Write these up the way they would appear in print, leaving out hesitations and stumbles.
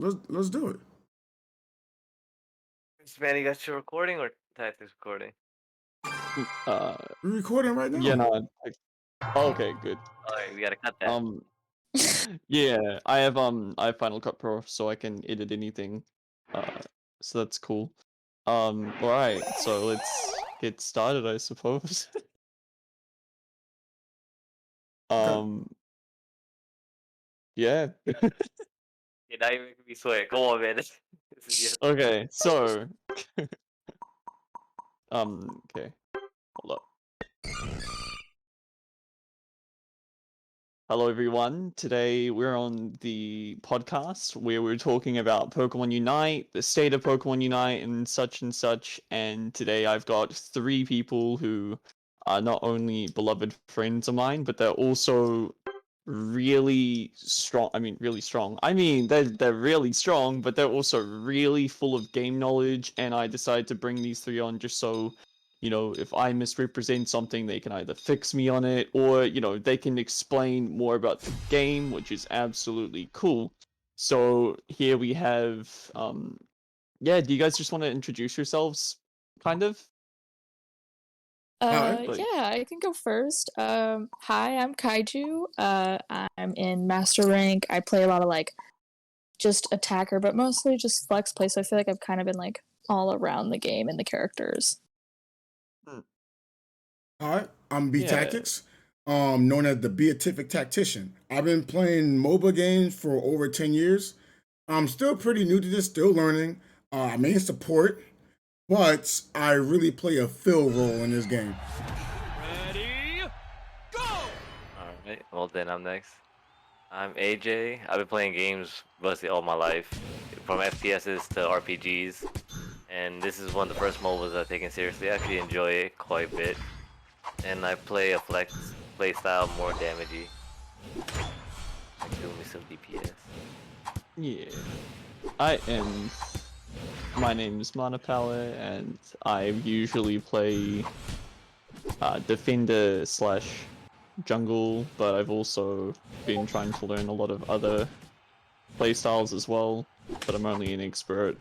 Let's do it. Man, you got your recording or Tactics recording? Uh, We're recording right now. yeah, no. Okay, good. Alright, we gotta cut that. Yeah, I have Final Cut Pro, so I can edit anything. So that's cool. Alright, so let's get started, I suppose. Yeah. Yeah, now you're making me sweat. Come on, man. This is Okay, so okay. Hold up. Hello everyone. Today we're on the podcast where we're talking about Pokemon Unite, the state of Pokemon Unite and such. And today I've got 3 people who are not only beloved friends of mine, but they're also really strong. Really strong. They're really strong, but they're also really full of game knowledge, and I decided to bring these 3 on just so if I misrepresent something, they can either fix me on it or, they can explain more about the game, which is absolutely cool. So here we have, yeah, do you guys just want to introduce yourselves, kind of? Hi. Yeah, I can go first. Hi, I'm Kaiju. I'm in Master Rank. I play a lot of, just attacker, but mostly just flex play, so I feel like I've kind of been, all around the game and the characters. Hi, I'm BTactics, known as the Beatific Tactician. I've been playing MOBA games for over 10 years. I'm still pretty new to this, still learning. I main support, but I really play a fill role in this game. Ready, go! Alright, well then I'm next. I'm AJ. I've been playing games mostly all my life, from FPSs to RPGs, and this is one of the first MOBAs I've taken seriously. I actually enjoy it quite a bit, and I play a flex playstyle, more damagey. Like doing me some DPS. Yeah. My name is Manapala, and I usually play defender / jungle, but I've also been trying to learn a lot of other playstyles as well, but I'm only an expert,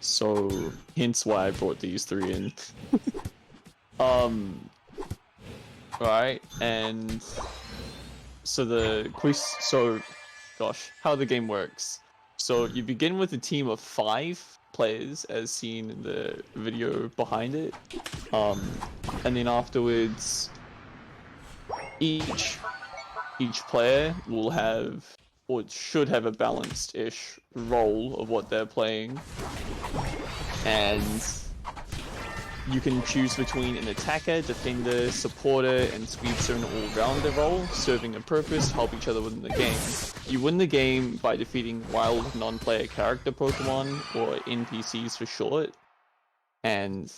so hence why I brought these 3 in. Right, and so gosh, how the game works. So you begin with a team of 5 players, as seen in the video behind it. And then afterwards, each player will have, or should have, a balanced-ish role of what they're playing. And you can choose between an attacker, defender, supporter, and speedster, an all-rounder role, serving a purpose to help each other win the game. You win the game by defeating wild non-player character Pokemon, or NPCs for short, and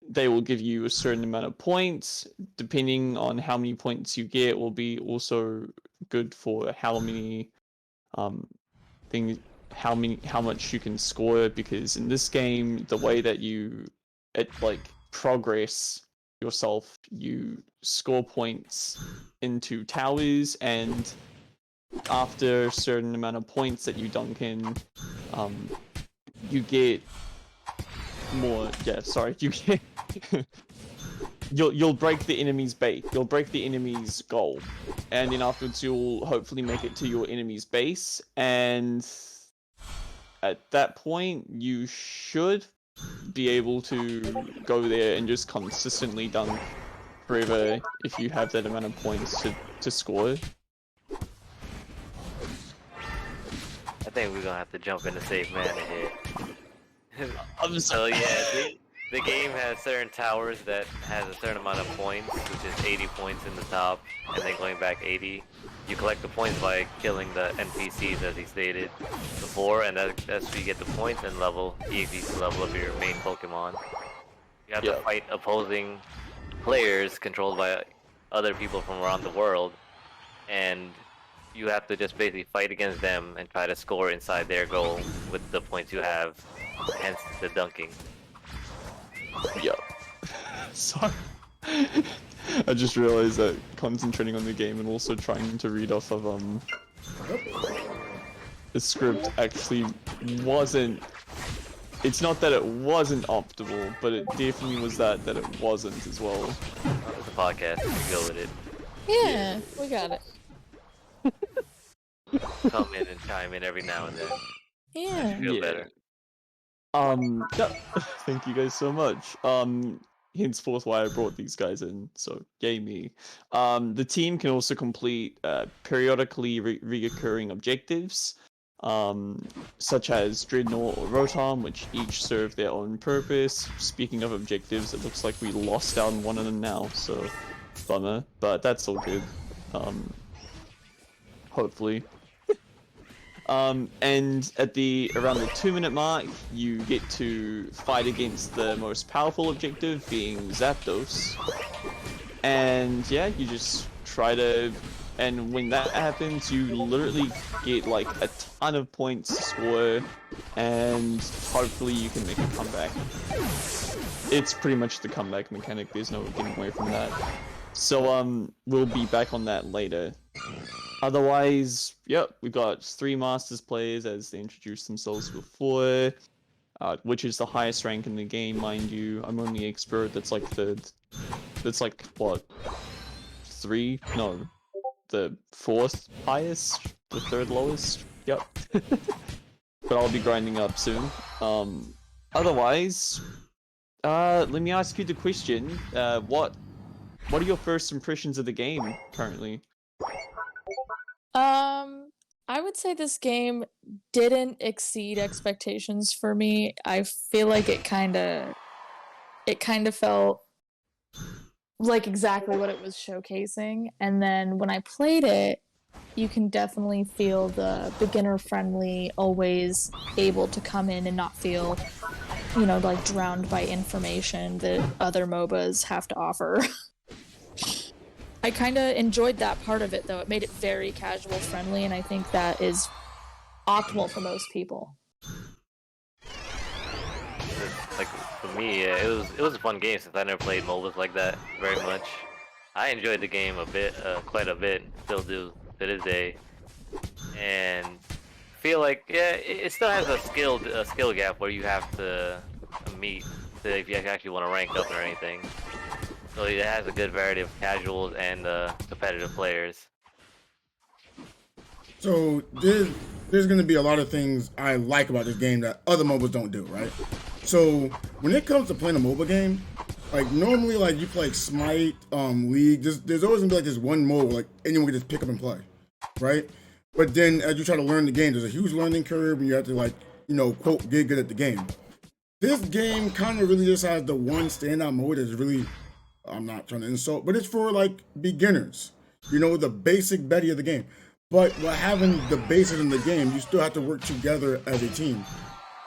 they will give you a certain amount of points. Depending on how many points you get will be also good for how many how much you can score, because in this game, the way that you progress yourself, you score points into towers, and after a certain amount of points that you dunk in, you get more. Yeah, sorry, you get. You'll break the enemy's bait. You'll break the enemy's goal, and then afterwards you'll hopefully make it to your enemy's base, and at that point you should be able to go there and just consistently dunk forever if you have that amount of points to score. I think we're gonna have to jump into save mana here. So yeah, the game has certain towers that has a certain amount of points, which is 80 points in the top, and then going back 80. You collect the points by killing the NPCs, as he stated before, and that's where you get the points and EXP level of your main Pokemon. You have to fight opposing players controlled by other people from around the world, and you have to just basically fight against them and try to score inside their goal with the points you have, hence the dunking. Yep. Sorry. I just realized that concentrating on the game and also trying to read off of the script actually wasn't. It's not that it wasn't optimal, but it definitely was that it wasn't as well. It's a podcast. You can go with it. Yeah, we got it. Come in and chime in every now and then. Yeah. Feel better. Yeah, thank you guys so much. Henceforth why I brought these guys in, so yay me. The team can also complete periodically reoccurring objectives, such as Dreadnought or Rotom, which each serve their own purpose. Speaking of objectives, it looks like we lost out on one of them now, so bummer, but that's all good. Hopefully. And at around the 2-minute mark, you get to fight against the most powerful objective, being Zapdos. And yeah, you just try to, and when that happens, you literally get like a ton of points to score, and hopefully you can make a comeback. It's pretty much the comeback mechanic, there's no getting away from that. So we'll be back on that later. Otherwise, yep, we got 3 Masters players as they introduced themselves before, which is the highest rank in the game, mind you. I'm only expert. That's like what, 3? No, the 4th highest, the 3rd lowest. Yep. But I'll be grinding up soon. Otherwise, let me ask you the question. What are your first impressions of the game currently? I would say this game didn't exceed expectations for me. I feel like it kind of felt like exactly what it was showcasing. And then when I played it, you can definitely feel the beginner-friendly, always able to come in and not feel, like drowned by information that other MOBAs have to offer. I kind of enjoyed that part of it, though. It made it very casual friendly, and I think that is optimal for most people. Like for me, yeah, it was a fun game since I never played MOBAs like that very much. I enjoyed the game a bit, quite a bit, still do to this day, and feel like it still has a skill gap where you have to meet if you actually want to rank up or anything. So it has a good variety of casuals and competitive players. So there's going to be a lot of things I like about this game that other MOBAs don't do, right? So when it comes to playing a MOBA game, like normally like you play like Smite, League, there's always going to be like this one MOBA like anyone can just pick up and play, right? But then as you try to learn the game, there's a huge learning curve and you have to like, quote, get good at the game. This game kind of really just has the one standout mode that's really, I'm not trying to insult, but it's for like beginners, the basic Betty of the game. But while having the basics in the game, you still have to work together as a team.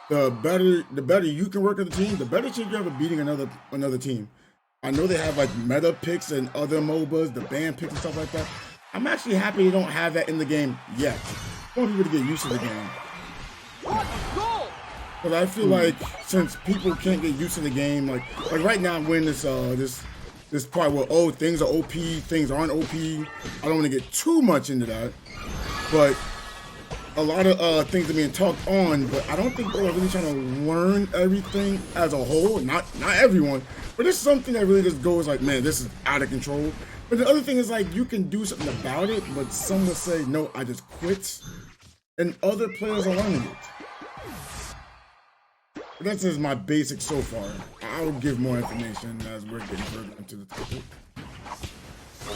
The better you can work as a team, the better chance you have of beating another team. I know they have like Metapicks and other MOBAs, the band picks and stuff like that. I'm actually happy they don't have that in the game yet. I want people to get used to the game. But I feel like since people can't get used to the game, like right now we're in this part where things are OP, things aren't OP. I don't want to get too much into that, but a lot of things are being talked on. But I don't think people are really trying to learn everything as a whole. Not everyone, but it's something that really just goes like, man, this is out of control. But the other thing is like you can do something about it, but some will say, no, I just quit, and other players are learning it. That's just my basics so far. I'll give more information as we're getting further into the topic.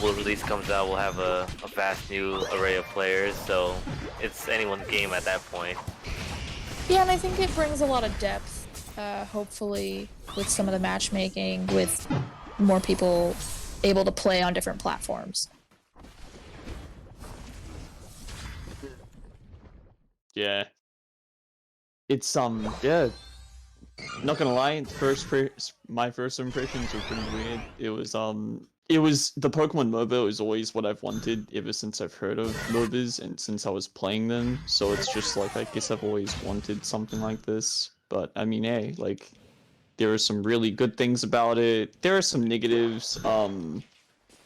When the release comes out, we'll have a vast new array of players, so it's anyone's game at that point. Yeah, and I think it brings a lot of depth, hopefully, with some of the matchmaking, with more people able to play on different platforms. Yeah. It's, yeah. Not gonna lie, my first impressions were pretty weird. It was the Pokemon MOBA was always what I've wanted ever since I've heard of MOBAs and since I was playing them. So it's just like, I guess I've always wanted something like this. But I mean, hey, like, there are some really good things about it. There are some negatives.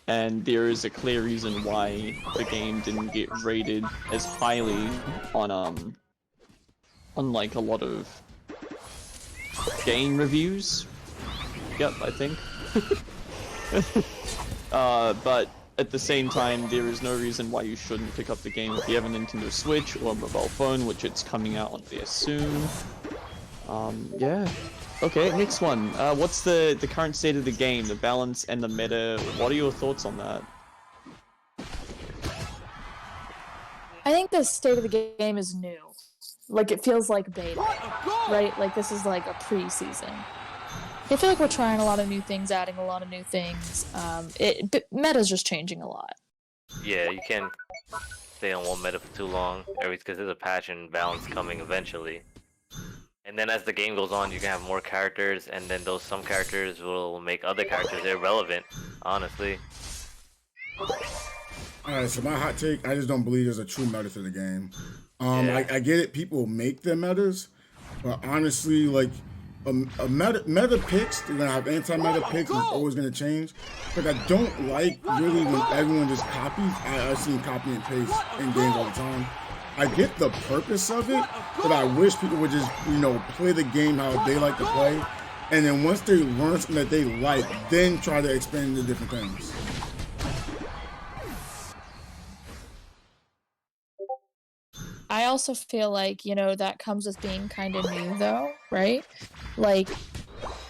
and there is a clear reason why the game didn't get rated as highly on like a lot of game reviews. Yep, I think. But at the same time, there is no reason why you shouldn't pick up the game if you have a Nintendo Switch or a mobile phone, which it's coming out on there soon. Yeah. Okay, next one. What's the current state of the game, the balance and the meta? What are your thoughts on that? I think the state of the game is new. Like, it feels like beta, right? Like, this is like a preseason. I feel like we're trying a lot of new things, adding a lot of new things. Meta's just changing a lot. Yeah, you can't stay on one meta for too long, because there's a patch and balance coming eventually. And then as the game goes on, you can have more characters, and then some characters will make other characters irrelevant, honestly. Alright, so my hot take, I just don't believe there's a true meta to the game. Yeah. I get it, people make their metas, but honestly, like, meta picks, they're gonna have anti-meta picks, and it's always gonna change. But I don't like really when everyone just copies. I've seen copy and paste in games all the time. I get the purpose of it, but I wish people would just, play the game how they like to play. And then once they learn something that they like, then try to expand into different things. I also feel like, that comes with being kind of new, though, right? Like,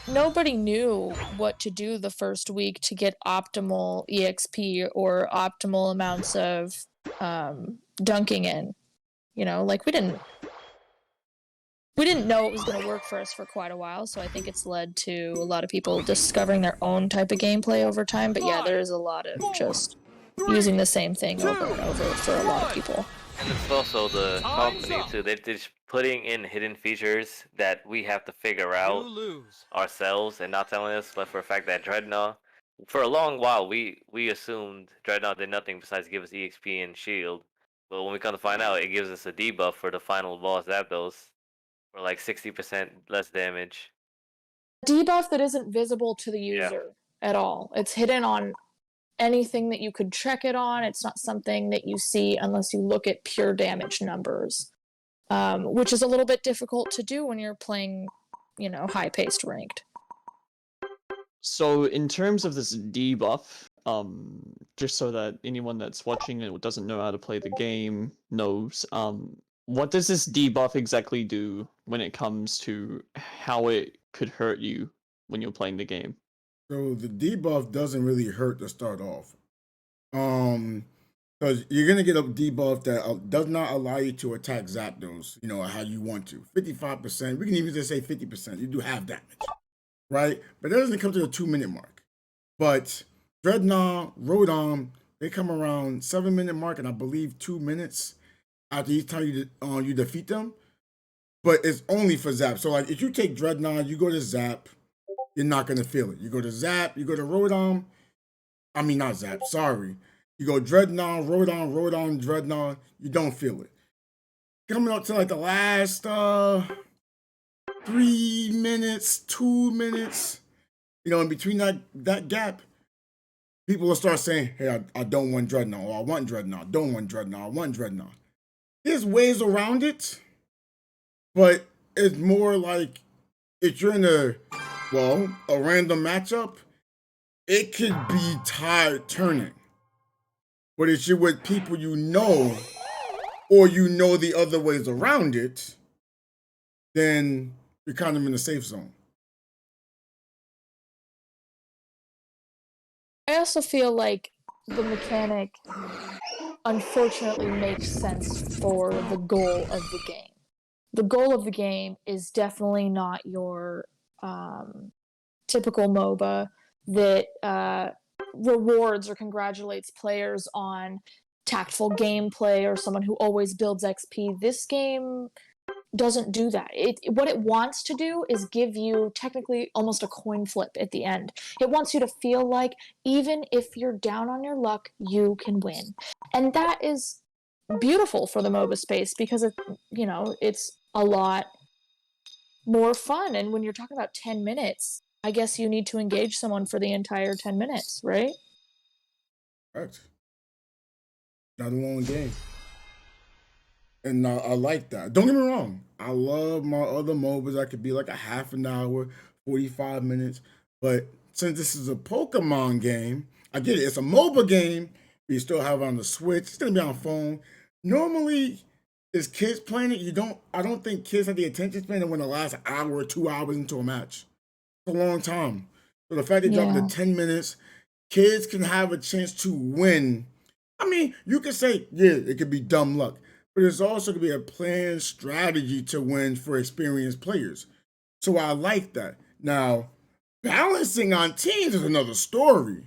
nobody knew what to do the first week to get optimal EXP or optimal amounts of dunking in. Like, we didn't know it was going to work for us for quite a while, so I think it's led to a lot of people discovering their own type of gameplay over time. But yeah, there is a lot of just using the same thing over and over for a lot of people. And it's also the company too. They're just putting in hidden features that we have to figure out ourselves and not telling us. But for a fact that Dreadnought, for a long while, we assumed Dreadnought did nothing besides give us EXP and shield. But when we come to find out, it gives us a debuff for the final boss Zapdos for like 60% less damage. Debuff that isn't visible to the user at all. It's hidden on anything that you could check it on. It's not something that you see unless you look at pure damage numbers, which is a little bit difficult to do when you're playing, high-paced ranked. So in terms of this debuff, just so that anyone that's watching and doesn't know how to play the game knows, what does this debuff exactly do when it comes to how it could hurt you when you're playing the game? So the debuff doesn't really hurt to start off. Because you're gonna get a debuff that does not allow you to attack Zapdos, how you want to. 55%. We can even just say 50%. You do half damage, right? But that doesn't come to the 2-minute mark. But Dreadnought, Rotom, they come around 7-minute mark, and I believe 2 minutes after each time you defeat them. But it's only for Zap. So like if you take Dreadnought, you go to Zap, you're not gonna feel it. You go to Zap, you go to Rotom. I mean not Zap, sorry. You go Dreadnought, Rotom, Dreadnought, you don't feel it. Coming up to like the last 3 minutes, 2 minutes, in between that gap, people will start saying, hey, I don't want Dreadnought, or I want Dreadnought, don't want Dreadnought, I want Dreadnought. There's ways around it, but it's more like if you're in a random matchup, it could be tide turning. But if you're with people or the other ways around it, then you're kind of in the safe zone. I also feel like the mechanic unfortunately makes sense for the goal of the game. The goal of the game is definitely not your typical MOBA that rewards or congratulates players on tactful gameplay or someone who always builds XP. This game doesn't do that. What it wants to do is give you technically almost a coin flip at the end. It wants you to feel like even if you're down on your luck, you can win. And that is beautiful for the MOBA space because it's a lot more fun. And when you're talking about 10 minutes, I guess you need to engage someone for the entire 10 minutes, right? Correct. Not a long game. And I like that. Don't get me wrong. I love my other MOBAs. I could be like a half an hour, 45 minutes. But since this is a Pokemon game, I get it. It's a MOBA game. But you still have it on the Switch. It's gonna be on phone. Normally, as kids playing it, I don't think kids have the attention span to win the last hour or 2 hours into a match. It's a long time. So the fact they dropped Yeah. the 10 minutes, kids can have a chance to win. I mean, you could say, yeah, it could be dumb luck, but there's also going to be a planned strategy to win for experienced players. So I like that. Now, balancing on teams is another story,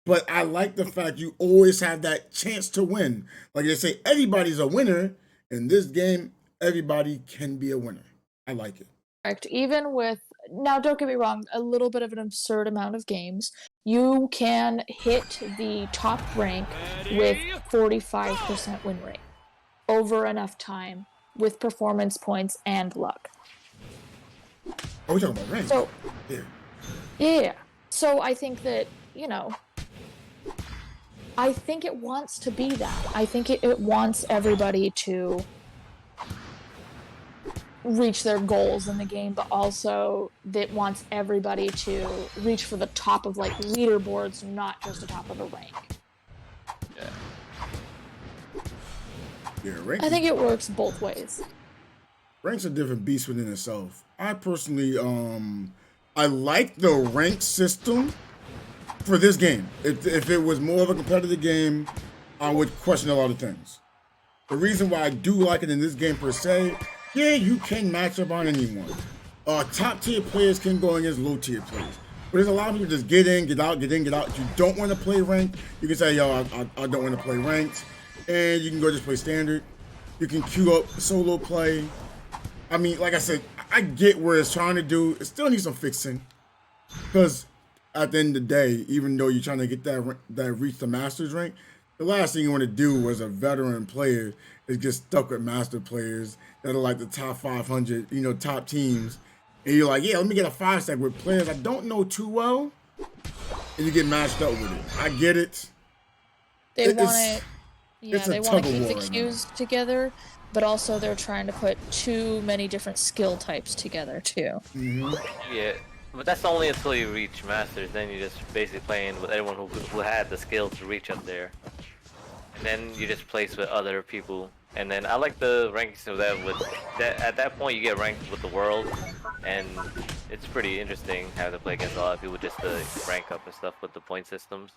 but I like the fact you always have that chance to win. Like they say, everybody's a winner. In this game, everybody can be a winner. I like it. Correct. Even with, now don't get me wrong, a little bit of an absurd amount of games, you can hit the top rank with 45% win rate over enough time with performance points and luck. Oh, we're talking about rank. So, Yeah. yeah. So I think that, I think it wants to be that. I think it wants everybody to reach their goals in the game, but also that wants everybody to reach for the top of like leaderboards, not just the top of a rank. Yeah. Yeah, rank. I think it works both ways. Rank's a different beast within itself. I personally, I like the rank system for this game. If it was more of a competitive game, I would question a lot of things. The reason why I do like it in this game per se, yeah, you can match up on anyone. Top tier players can go against low tier players. But there's a lot of people just get in, get out, get in, get out. If you don't want to play ranked, you can say, yo, I don't want to play ranked. And you can go just play standard. You can queue up solo play. I mean, like I said, I get where it's trying to do. It still needs some fixing. Because at the end of the day, even though you're trying to get that reach the Masters rank, the last thing you want to do as a veteran player is get stuck with master players that are like the top 500, top teams. And you're like, yeah, let me get a 5-stack with players I don't know too well. And you get matched up with it. I get it. They want it. Yeah, it's a they want to tug of keep war the right now. queues together, but also they're trying to put too many different skill types together too. Yeah, but that's only until you reach Masters. Then you're just basically playing with everyone who had the skill to reach up there. And then you just place with other people. And then I like the rankings of that. At that point, you get ranked with the world, and it's pretty interesting having to play against a lot of people just to rank up and stuff with the point systems.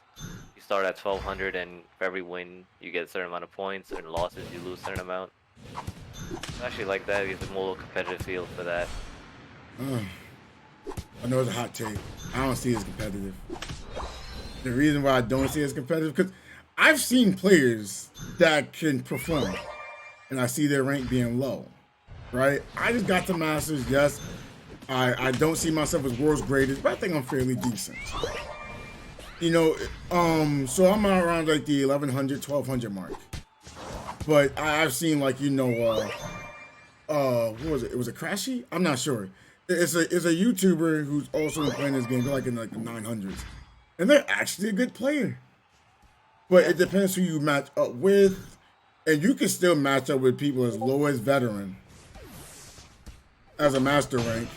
You start at 1200, and for every win, you get a certain amount of points, and losses, you lose a certain amount. I actually like that. It gives a more competitive feel for that. I know it's a hot take. I don't see it as competitive. The reason why I don't see it as competitive, because I've seen players that can perform, and I see their rank being low, right? I just got to Masters, yes. I don't see myself as world's greatest, but I think I'm fairly decent. So I'm around like the 1100, 1200 mark. But I've seen like, what was it? It was a Crashy? I'm not sure. It's a YouTuber who's also playing this game. They're like in like the 900s. And they're actually a good player. But it depends who you match up with. And you can still match up with people as low as veteran as a master rank.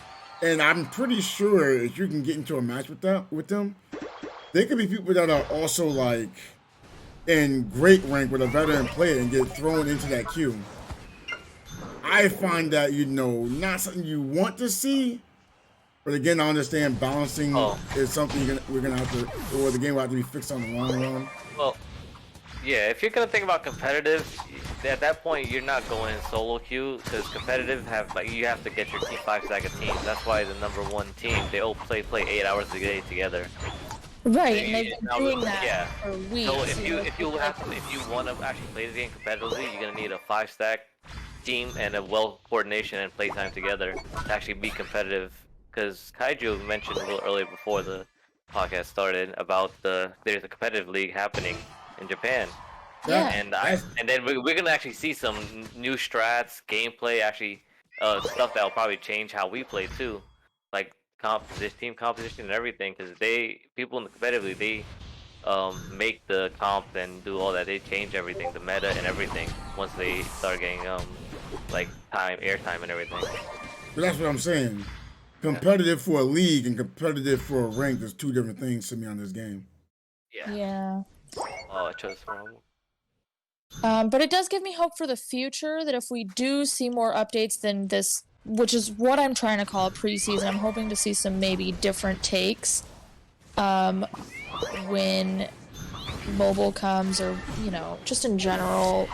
And I'm pretty sure if you can get into a match with them, there could be people that are also like in great rank with a veteran player and get thrown into that queue. I find that, not something you want to see. But again, I understand balancing is something we're gonna have to, or the game will have to be fixed on the long run. Well, yeah, if you're gonna think about competitive, at that point you're not going solo queue, because competitive you have to get your team 5-stack of teams. That's why the #1 team, they all play 8 hours a day together. Right, and they've been doing that for weeks. So if you want to actually play this game competitively, you're gonna need a 5-stack team and a well coordination and playtime together to actually be competitive. Because Kaiju mentioned a little earlier before the podcast started about there's a competitive league happening in Japan. Yeah. And then we're gonna actually see some new strats, gameplay, actually stuff that'll probably change how we play too, like team composition and everything. Because people in the competitive league, make the comp and do all that. They change everything, the meta and everything, once they start getting like airtime and everything. But that's what I'm saying. Competitive for a league and competitive for a rank is two different things to me on this game. Yeah. Yeah. Oh, I chose wrong. But it does give me hope for the future that if we do see more updates than this, which is what I'm trying to call a preseason, I'm hoping to see some maybe different takes when mobile comes, or, you know, just in general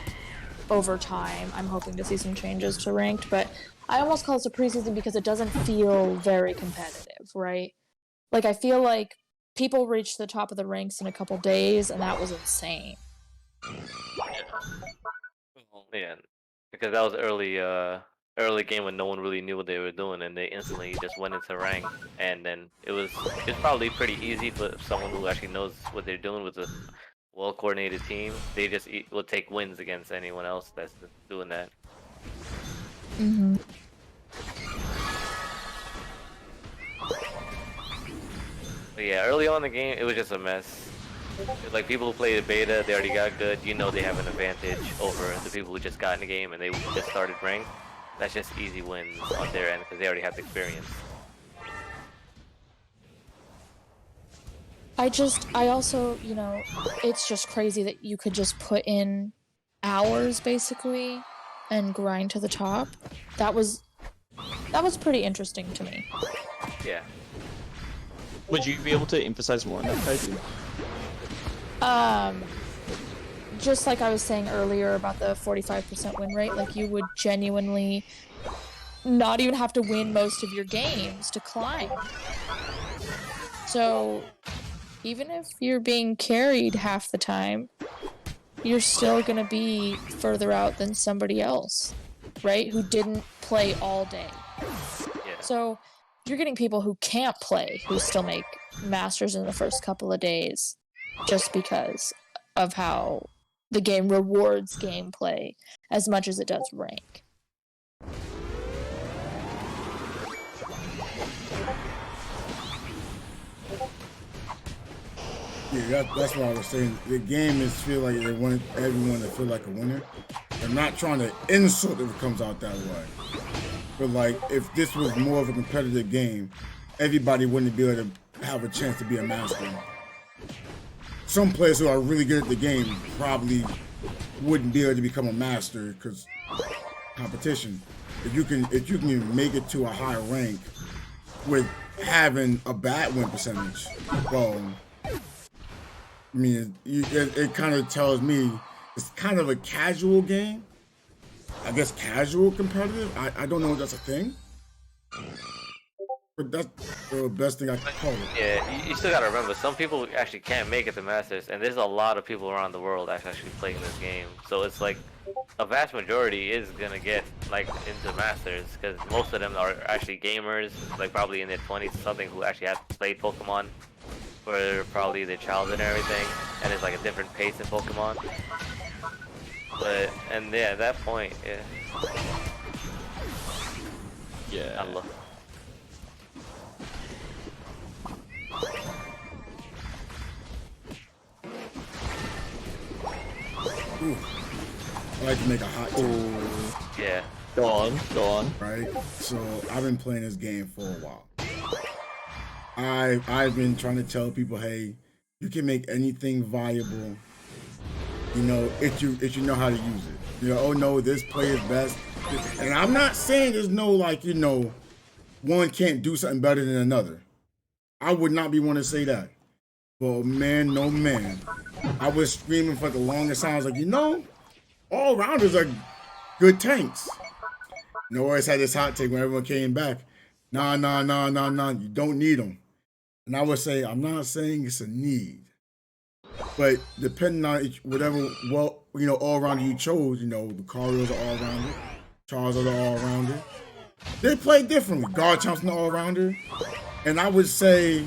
over time. I'm hoping to see some changes to ranked, but I almost call this a preseason because it doesn't feel very competitive, right? Like, I feel like people reached the top of the ranks in a couple days, and that was insane. Yeah, because that was early game when no one really knew what they were doing, and they instantly just went into rank, and then it's probably pretty easy for someone who actually knows what they're doing with a well-coordinated team. They just will take wins against anyone else that's doing that. Mm-hmm. But yeah, early on in the game, it was just a mess. Like, people who played the beta, they already got good. You know they have an advantage over the people who just got in the game and they just started ranked. That's just easy wins on their end because they already have the experience. I also, you know, it's just crazy that you could just put in hours basically and grind to the top. That was pretty interesting to me. Yeah. Would you be able to emphasize more on that, Kaiju? Just like I was saying earlier about the 45% win rate, like, you would genuinely not even have to win most of your games to climb. So even if you're being carried half the time, you're still gonna be further out than somebody else, right? Who didn't play all day. Yeah. So you're getting people who can't play who still make masters in the first couple of days just because of how the game rewards gameplay as much as it does rank. Yeah, that's what I was saying. The game is feel like they want everyone to feel like a winner. They're not trying to insult if it comes out that way. But like, if this was more of a competitive game, everybody wouldn't be able to have a chance to be a master. Some players who are really good at the game probably wouldn't be able to become a master because competition. If you can make it to a high rank with having a bad win percentage, well, I mean, it kind of tells me it's kind of a casual game. I guess casual competitive. I don't know if that's a thing, but that's the best thing I can call it. Yeah, you still gotta remember, some people actually can't make it to Masters, and there's a lot of people around the world actually playing this game. So it's like a vast majority is gonna get like into Masters because most of them are actually gamers, like probably in their 20s or something, who actually have played Pokemon for probably their childhood and everything, and it's like a different pace in Pokemon. But and yeah, at that point, Yeah. I love. Ooh, I like to make a hot take. Yeah. Go on. Right? So I've been playing this game for a while. I've been trying to tell people, hey, you can make anything viable, you know, if you know how to use it. You know, oh no, this play is best. And I'm not saying there's no, like, you know, one can't do something better than another. I would not be one to say that. But man, no man. I was screaming for the longest time. I was like, you know, all rounders are good tanks. Norris had this hot take when everyone came back. Nah, you don't need them. And I would say, I'm not saying it's a need. But depending on whatever, well, you know, all-rounder you chose, you know, the Carlos are all-rounder, Charles are the all-rounder. They play differently. Garchomp's an all-rounder. And I would say,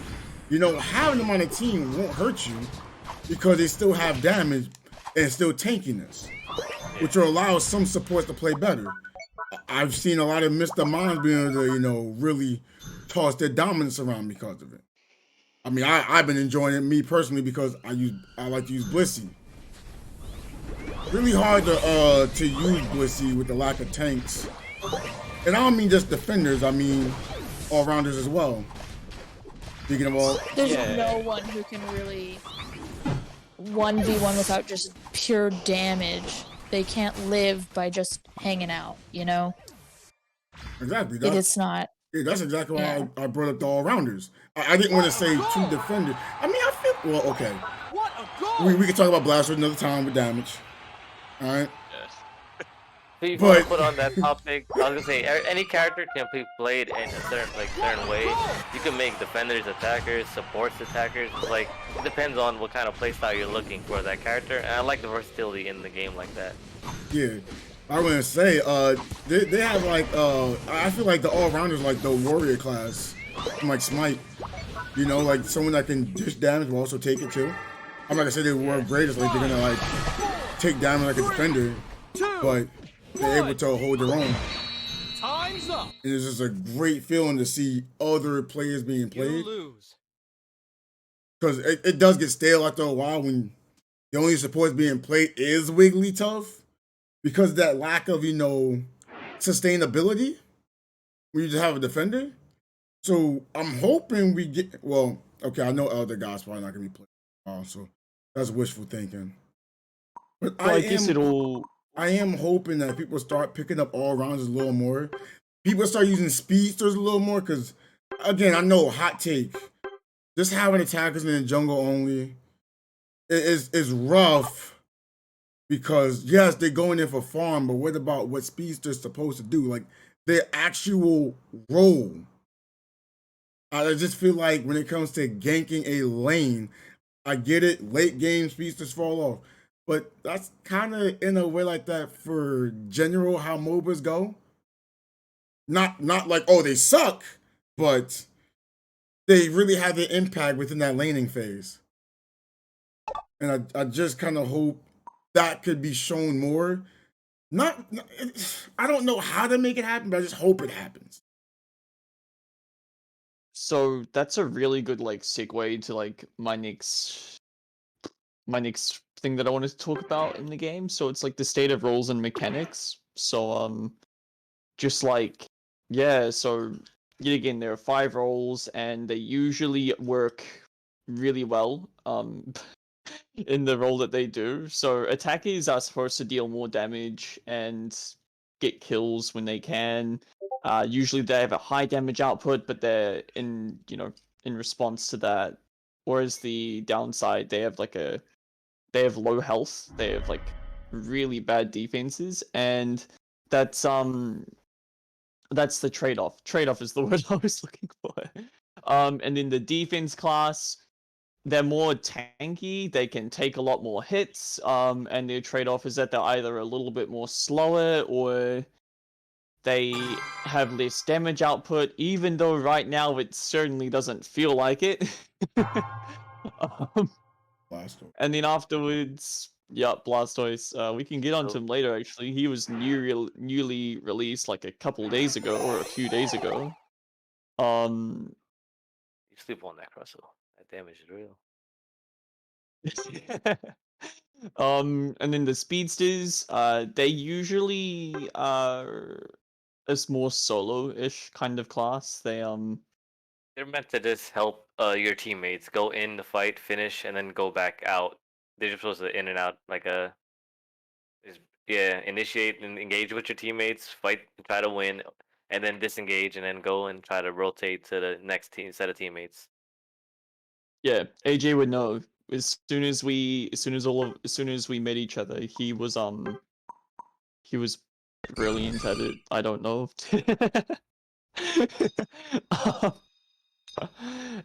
you know, having them on a team won't hurt you because they still have damage and still tankiness, which will allow some supports to play better. I've seen a lot of Mr. Minds being able to, you know, really toss their dominance around because of it. I mean, I've been enjoying it me personally because I like to use Blissey. Really hard to use Blissey with the lack of tanks, and I don't mean just defenders. I mean all rounders as well. Speaking of all, There's no one who can really 1v1 without just pure damage. They can't live by just hanging out, you know? exactly. It's not. Yeah, that's exactly why Yeah. I brought up the all rounders. I didn't want to say two defenders. I mean, I feel well. Okay, What a goal! we can talk about Blaster another time with damage. All right. People want to But- put on that topic. I was gonna say any character can be played in a certain way. You can make defenders attackers, supports attackers. Like it depends on what kind of playstyle you're looking for that character. And I like the versatility in the game like that. Yeah, I was gonna say, they have like, I feel like the all rounders like the warrior class, from, like Smite. You know, like someone that can dish damage but also take it too. I'm not gonna say they work great. It's like they're gonna like take damage like a defender, but they're able to hold their own. Time's up. And it's just a great feeling to see other players being You played. lose. Because it does get stale after a while when the only support being played is Wigglytuff. Because of that lack of, sustainability when you just have a defender. So I'm hoping we get, well, okay, I know Elder God's probably not going to be played. So that's wishful thinking. But Well, I guess I am hoping that people start picking up all rounders a little more. People start using speedsters a little more because, again, I know hot take. Just having attackers in the jungle only is rough because yes, they're going in for farm, but what about what speedsters supposed to do? Like their actual role. I just feel like when it comes to ganking a lane, I get it. Late game speedsters fall off. But that's kind of in a way like that for general how MOBAs go. Not like, oh, they suck, but they really have an impact within that laning phase. And I just kind of hope that could be shown more. I don't know how to make it happen, but I just hope it happens. So that's a really good segue to my next thing that I wanted to talk about in the game. So it's the state of roles and mechanics. So just so yet again there are 5 roles and they usually work really well in the role that they do. So attackers are supposed to deal more damage and get kills when they can. Usually they have a high damage output, but they're in response to that. Whereas the downside, they have low health. They have really bad defenses, and that's the trade-off. Trade-off is the word I was looking for. And in the defense class, they're more tanky. They can take a lot more hits. And their trade-off is that they're either a little bit more slower or they have less damage output, even though right now it certainly doesn't feel like it. And then afterwards, Blastoise. We can get onto him later. Actually, he was newly released a couple days ago or a few days ago. You sleep on that Russell. That damage is real. And then the speedsters, they usually are a more solo-ish kind of class. They're meant to just help your teammates go in the fight, finish, and then go back out. They're just supposed to in and out initiate and engage with your teammates, fight, try to win, and then disengage, and then go and try to rotate to the next set of teammates. Yeah, AJ would know. As soon as we met each other, he was brilliant at it. I don't know.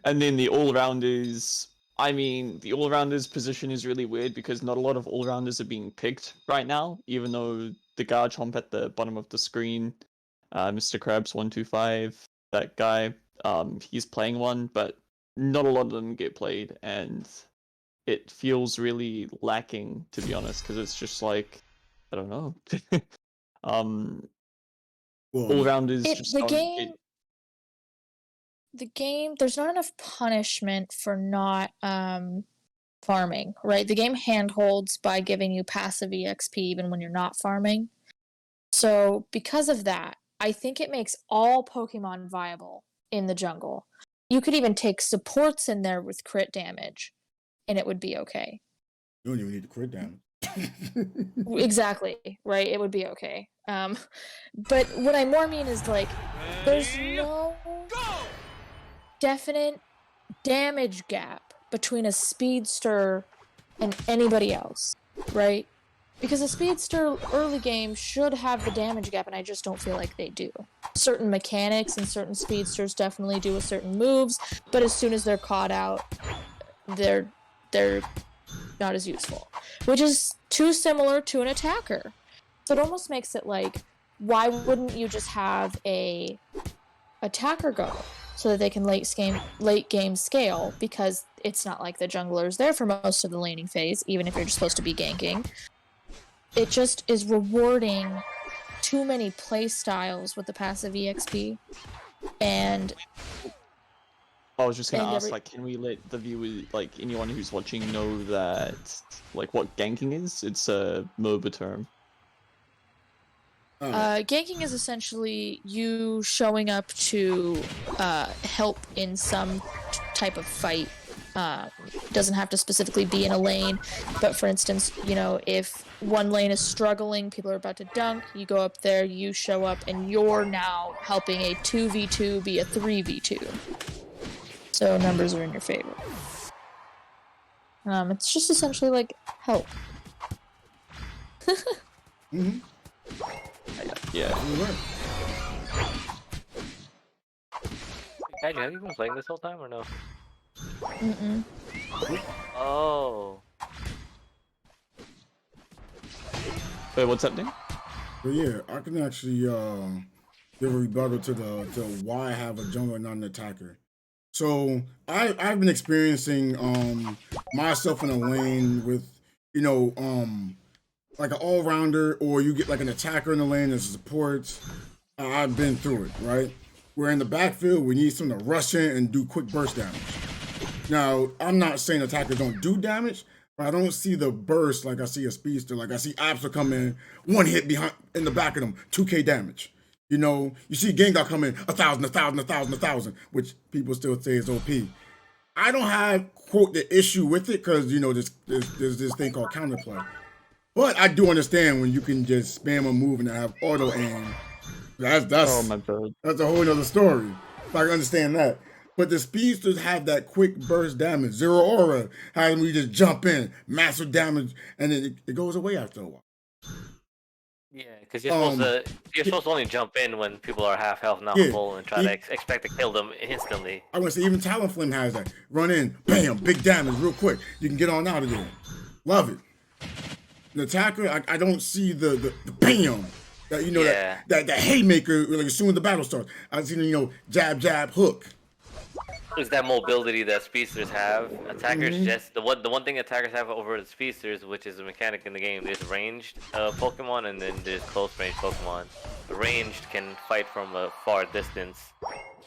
And then the all-rounders. I mean, the all-rounders position is really weird because not a lot of all-rounders are being picked right now, even though the Garchomp at the bottom of the screen, Mr. Krabs125, that guy, he's playing one, but not a lot of them get played, and it feels really lacking, to be honest, because it's just I don't know. All-rounders just The don't game. the game, there's not enough punishment for not farming, right? The game handholds by giving you passive EXP even when you're not farming. So because of that, I think it makes all Pokemon viable in the jungle. You could even take supports in there with crit damage, and it would be okay. You don't even need the crit damage. Exactly, right? It would be okay. But what I more mean is like, there's no definite damage gap between a speedster and anybody else, right? Because a speedster early game should have the damage gap, and I just don't feel like they do. Certain mechanics and certain speedsters definitely do with certain moves, but as soon as they're caught out, they're not as useful. Which is too similar to an attacker. So it almost makes it like, why wouldn't you just have a attacker go so that they can late game scale, because it's not like the jungler is there for most of the laning phase, even if you're just supposed to be ganking. It just is rewarding too many play styles with the passive EXP. And I was just gonna ask, like, can we let the viewers, like, anyone who's watching know that, like, what ganking is? It's a MOBA term. Ganking is essentially you showing up to help in some type of fight. Doesn't have to specifically be in a lane, but for instance, you know, if one lane is struggling, people are about to dunk, you go up there, you show up, and you're now helping a 2v2 be a 3v2. So numbers are in your favor. It's just essentially like help. Mm-hmm. Yeah. Kaiju, have you been playing this whole time or no? Mm-mm. Oh. Wait, what's happening? But yeah, I can actually give a rebuttal to why I have a jungler and not an attacker. So I've been experiencing myself in a lane with, you know, like an all-rounder, or you get like an attacker in the lane that supports. I've been through it, right? We're in the backfield, we need someone to rush in and do quick burst damage. Now, I'm not saying attackers don't do damage, but I don't see the burst like I see a speedster. Like I see Absol come in, one hit behind in the back of them, 2k damage. You know, you see Gengar come in, 1,000, 1,000, 1,000, 1,000, which people still say is OP. I don't have, quote, the issue with it, because, you know, there's this thing called counterplay. But I do understand when you can just spam a move and have auto aim. Oh my god. That's a whole other story. So I can understand that. But the speedsters have that quick burst damage. Zero aura, how we just jump in, massive damage, and then it goes away after a while. Yeah, because you're supposed to only jump in when people are half health, not full, and try to expect to kill them instantly. I want to say even Talonflame has that. Run in, bam, big damage, real quick. You can get on out of there. Love it. The attacker, I don't see the bam. That, you know, that haymaker, like as soon as the battle starts. I see, you know, jab, jab, hook. It's that mobility that speedsters have. Attackers just the one thing attackers have over the speedsters, which is a mechanic in the game. There's ranged Pokemon, and then there's close range Pokemon. The ranged can fight from a far distance,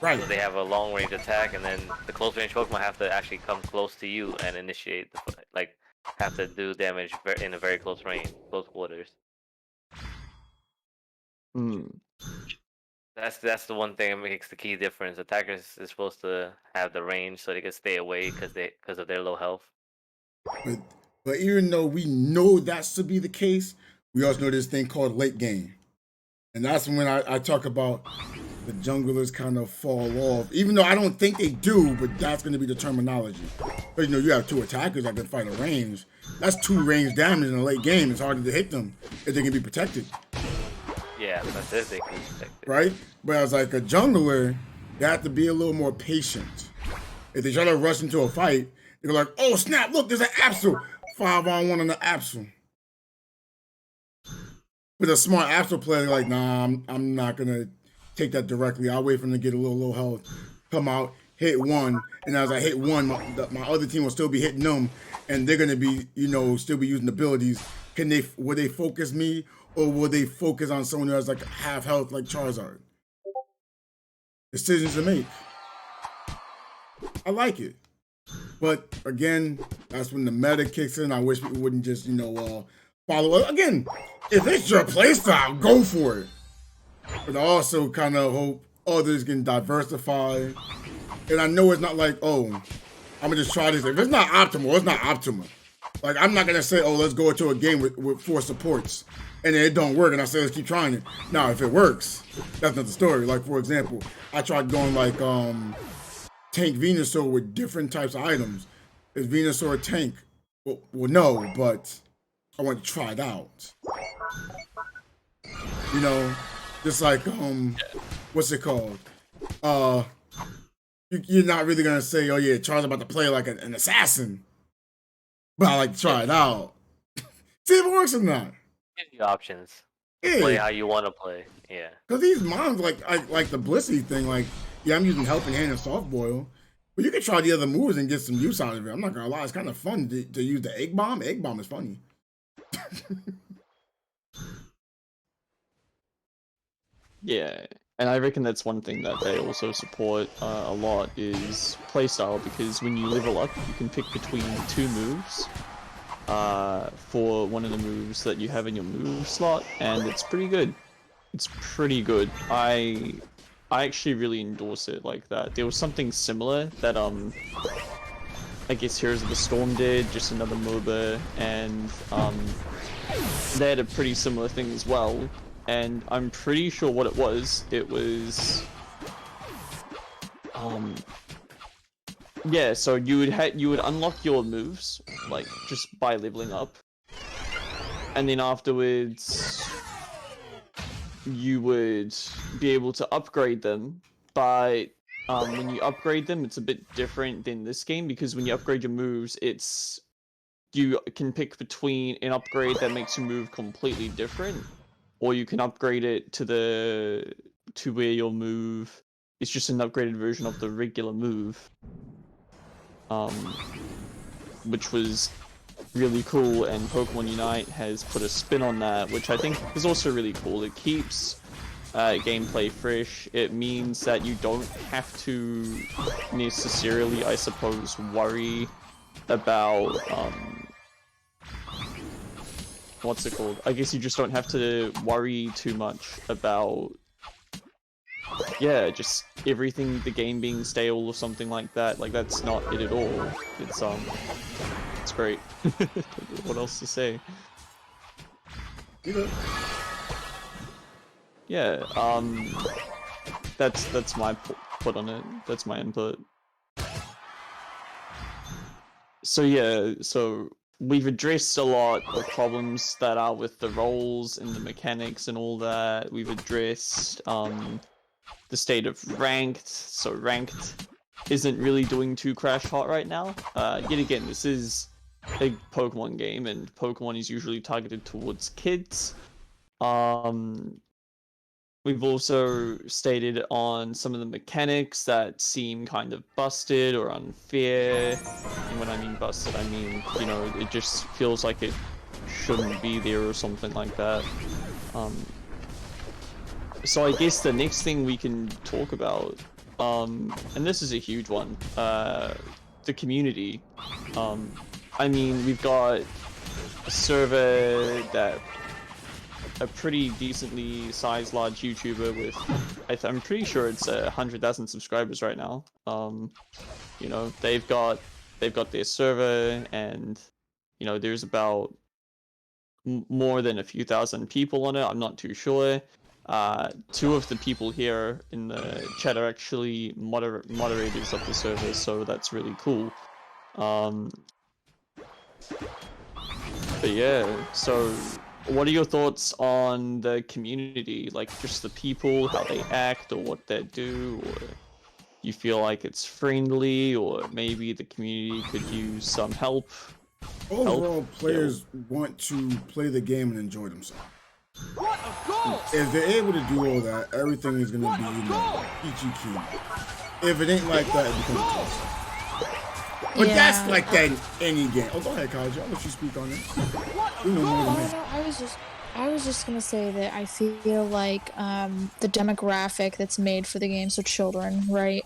right? So they have a long range attack, and then the close range Pokemon have to actually come close to you and initiate the have to do damage in a very close range, close quarters. That's the one thing that makes the key difference. Attackers is supposed to have the range so they can stay away because of their low health. But even though we know that's to be the case, we also know this thing called late game, and that's when I talk about the junglers kind of fall off. Even though I don't think they do, but that's going to be the terminology. But you know, you have two attackers that can fight a range. That's 2 range damage in a late game. It's harder to hit them if they can be protected. Yeah, that's it. They can protect it. Right? But as like a jungler, they have to be a little more patient. If they try to rush into a fight, they're like, oh snap, look, there's an Absol. 5-on-1 on the Absol. With a smart Absol player, like, nah, I'm not gonna take that directly. I'll wait for them to get a little low health, come out, hit one, and as I hit one, my other team will still be hitting them, and they're gonna be, you know, still be using abilities. Will they focus me, or will they focus on someone who has like half health like Charizard? Decisions to make. I like it. But again, that's when the meta kicks in. I wish people wouldn't just, follow. Again, if it's your playstyle, go for it. But I also kind of hope others can diversify. And I know it's not like, oh, I'm gonna just try this. If it's not optimal, it's not optimal. Like, I'm not gonna say, oh, let's go into a game with 4 supports, and then it don't work, and I say, let's keep trying it. Now, if it works, that's not the story. Like, for example, I tried going like tank Venusaur with different types of items. Is Venusaur a tank? Well, no, but I want to try it out. You know, just like what's it called? You're not really gonna say, oh yeah, Charles about to play like an assassin, but I like to try it out. See if it works or not. Give you options. Yeah. Play how you want to play. Yeah. Cause these mons like the Blissey thing, like, yeah, I'm using Helping Hand and Soft Boil, but you can try the other moves and get some use out of it. I'm not gonna lie, it's kind of fun to use the Egg Bomb. Egg Bomb is funny. Yeah, and I reckon that's one thing that they also support a lot is playstyle, because when you level up, you can pick between 2 moves for one of the moves that you have in your move slot, and it's pretty good. It's pretty good. I actually really endorse it like that. There was something similar that I guess Heroes of the Storm did, just another MOBA, and they had a pretty similar thing as well. And I'm pretty sure what it was. It was, yeah. So you would unlock your moves like just by leveling up, and then afterwards you would be able to upgrade them. But when you upgrade them, it's a bit different than this game, because when you upgrade your moves, you can pick between an upgrade that makes your move completely different, or you can upgrade it to where your move is just an upgraded version of the regular move, which was really cool. And Pokemon Unite has put a spin on that, which I think is also really cool. It keeps gameplay fresh. It means that you don't have to necessarily, I suppose, worry about what's it called? I guess you just don't have to worry too much about, yeah, just everything, the game being stale or something like that. Like, that's not it at all. It's great. What else to say? Yeah, that's my put on it. That's my input. So yeah, so we've addressed a lot of problems that are with the roles and the mechanics and all that. We've addressed the state of ranked. So ranked isn't really doing too crash hot right now. Yet again, this is a Pokemon game, and Pokemon is usually targeted towards kids. We've also stated on some of the mechanics that seem kind of busted or unfair. And when I mean busted, I mean, you know, it just feels like it shouldn't be there or something like that. So I guess the next thing we can talk about, and this is a huge one, the community. I mean, we've got a server that a pretty decently sized large YouTuber with, I'm pretty sure it's 100,000 subscribers right now. You know, they've got their server, and you know, there's about more than a few thousand people on it. I'm not too sure. 2 of the people here in the chat are actually moderators of the server, so that's really cool. But yeah, so what are your thoughts on the community? Like, just the people, how they act, or what they do, or you feel like it's friendly, or maybe the community could use some help? Overall, players want to play the game and enjoy themselves. What a goal! If they're able to do all that, everything is going to be, you know, peachy keen. If it ain't like that, it becomes a toss. But Yeah. that's like that in any game. Oh, go ahead, Kaji. I'll let you speak on it. You know more than me. I was just gonna say that I feel like the demographic that's made for the game, so children, right?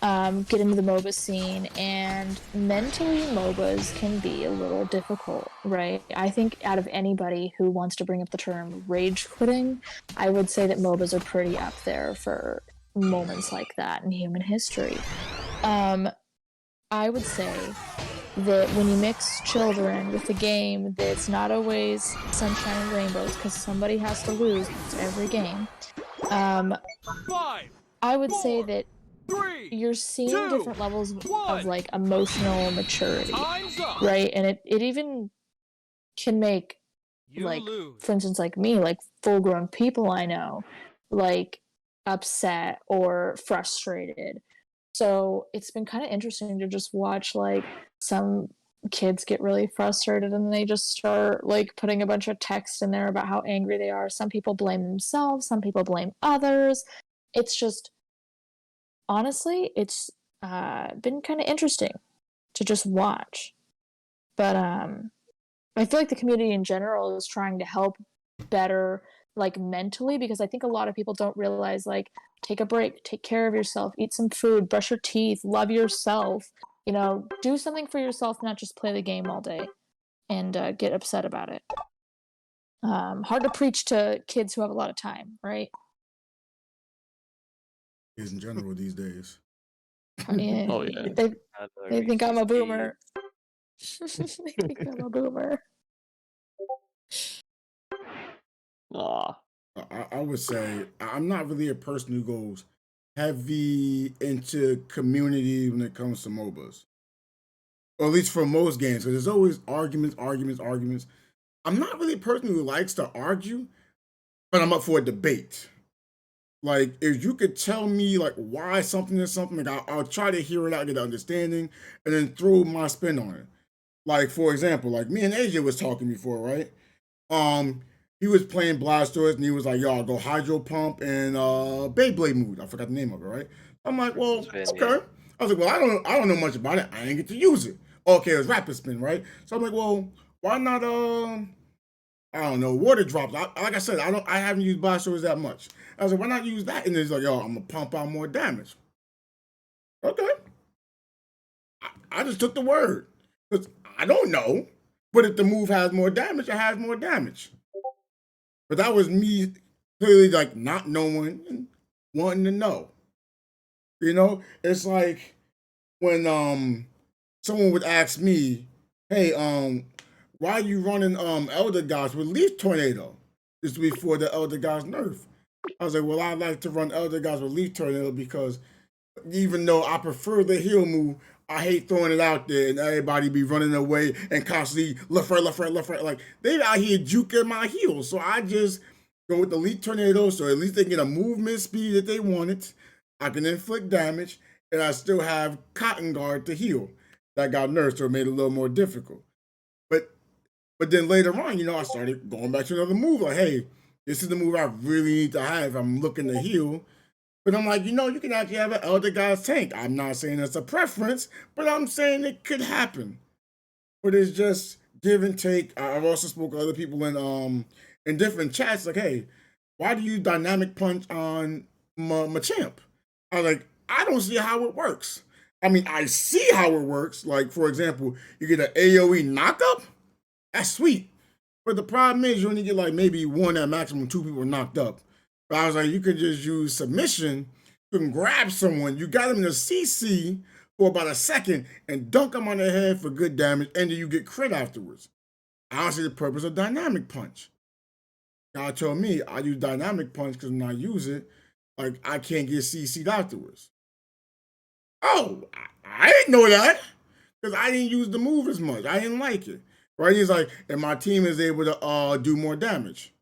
get into the MOBA scene, and mentally MOBAs can be a little difficult, right? I think out of anybody who wants to bring up the term rage quitting, I would say that MOBAs are pretty up there for moments like that in human history. I would say that when you mix children with the game, that it's not always sunshine and rainbows because somebody has to lose every game. 5, I would say 4, that 3, you're seeing 2, different levels of 1. like emotional maturity, Time's up. right? And it even can make You like, lose. for instance, like me, like full grown people I know, like upset or frustrated. So it's been kind of interesting to just watch like some kids get really frustrated and they just start like putting a bunch of text in there about how angry they are. Some people blame themselves, some people blame others. It's just, honestly, it's been kind of interesting to just watch. But I feel like the community in general is trying to help better, like mentally, because I think a lot of people don't realize, like, take a break, take care of yourself, eat some food, brush your teeth, love yourself. You know, do something for yourself, not just play the game all day and get upset about it. Hard to preach to kids who have a lot of time, right? Is in general these days. Yeah, Oh, yeah. they think I'm a boomer. They think I'm a boomer. Ah, I would say I'm not really a person who goes heavy into community when it comes to MOBAs, or at least for most games, because there's always arguments. I'm not really a person who likes to argue, but I'm up for a debate. Like, if you could tell me like why something is something, like I'll try to hear it out, get an understanding, and then throw my spin on it. Like, for example, like me and AJ was talking before, right? He was playing Blastoise and he was like, "Yo, I'll go Hydro Pump and Beyblade Mood." I forgot the name of it, right? I'm like, "Well, Spin, okay." yeah. I was like, "Well, I don't know much about it. I ain't get to use it." Okay, it was Rapid Spin, right? So I'm like, "Well, why not I don't know, Water Drops?" Like I said, I haven't used Blastoise that much. I was like, "Why not use that?" And he's like, "Yo, I'm gonna pump out more damage." Okay. I just took the word. Because I don't know. But if the move has more damage, it has more damage. But that was me clearly like not knowing and wanting to know. You know, it's like when someone would ask me, "Hey, why are you running Elder Gods with Leaf Tornado?" This is before the Elder Gods nerf. I was like, "Well, I like to run Elder Gods with Leaf Tornado because even though I prefer the heal move, I hate throwing it out there and everybody be running away and constantly left, right. Like, they out here juking my heels. So I just go with the Elite Tornado, so at least they get a movement speed that they wanted. I can inflict damage, and I still have Cotton Guard to heal. That got nerfed, so it made it a little more difficult. But then later on, I started going back to another move. Like, hey, this is the move I really need to have if I'm looking to heal. But I'm like, you can actually have an Elder God's tank. I'm not saying it's a preference, but I'm saying it could happen. But it's just give and take. I've also spoken to other people in different chats, like, hey, why do you dynamic punch on Machamp? I was like, I don't see how it works. I mean, I see how it works. Like, for example, you get an AoE knockup. That's sweet. But the problem is you only get like maybe one at maximum, two people knocked up. But I was like, you could just use submission. You can grab someone. You got them in a CC for about a second and dunk them on their head for good damage, and then you get crit afterwards. I don't see the purpose of dynamic punch. God told me I use dynamic punch because when I use it, like I can't get CC'd afterwards. Oh, I didn't know that because I didn't use the move as much. I didn't like it. Right? He's like, and my team is able to do more damage.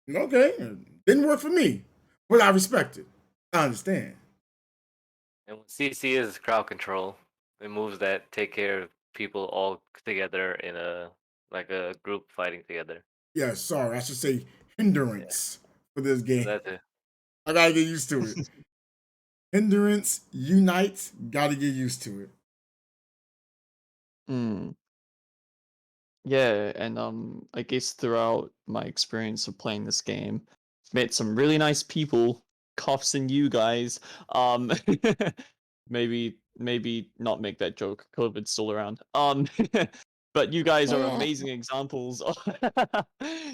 Okay, didn't work for me, but I respect it. I understand. And when CC is crowd control, it moves that take care of people all together in a group fighting together. Yeah, sorry, I should say hindrance for this game. That's it. I gotta get used to it. Hindrance, unite, gotta get used to it. yeah, and I guess throughout my experience of playing this game, I've met some really nice people, Cuffs and you guys. maybe not make that joke. COVID's still around. But you guys are Yeah. amazing examples.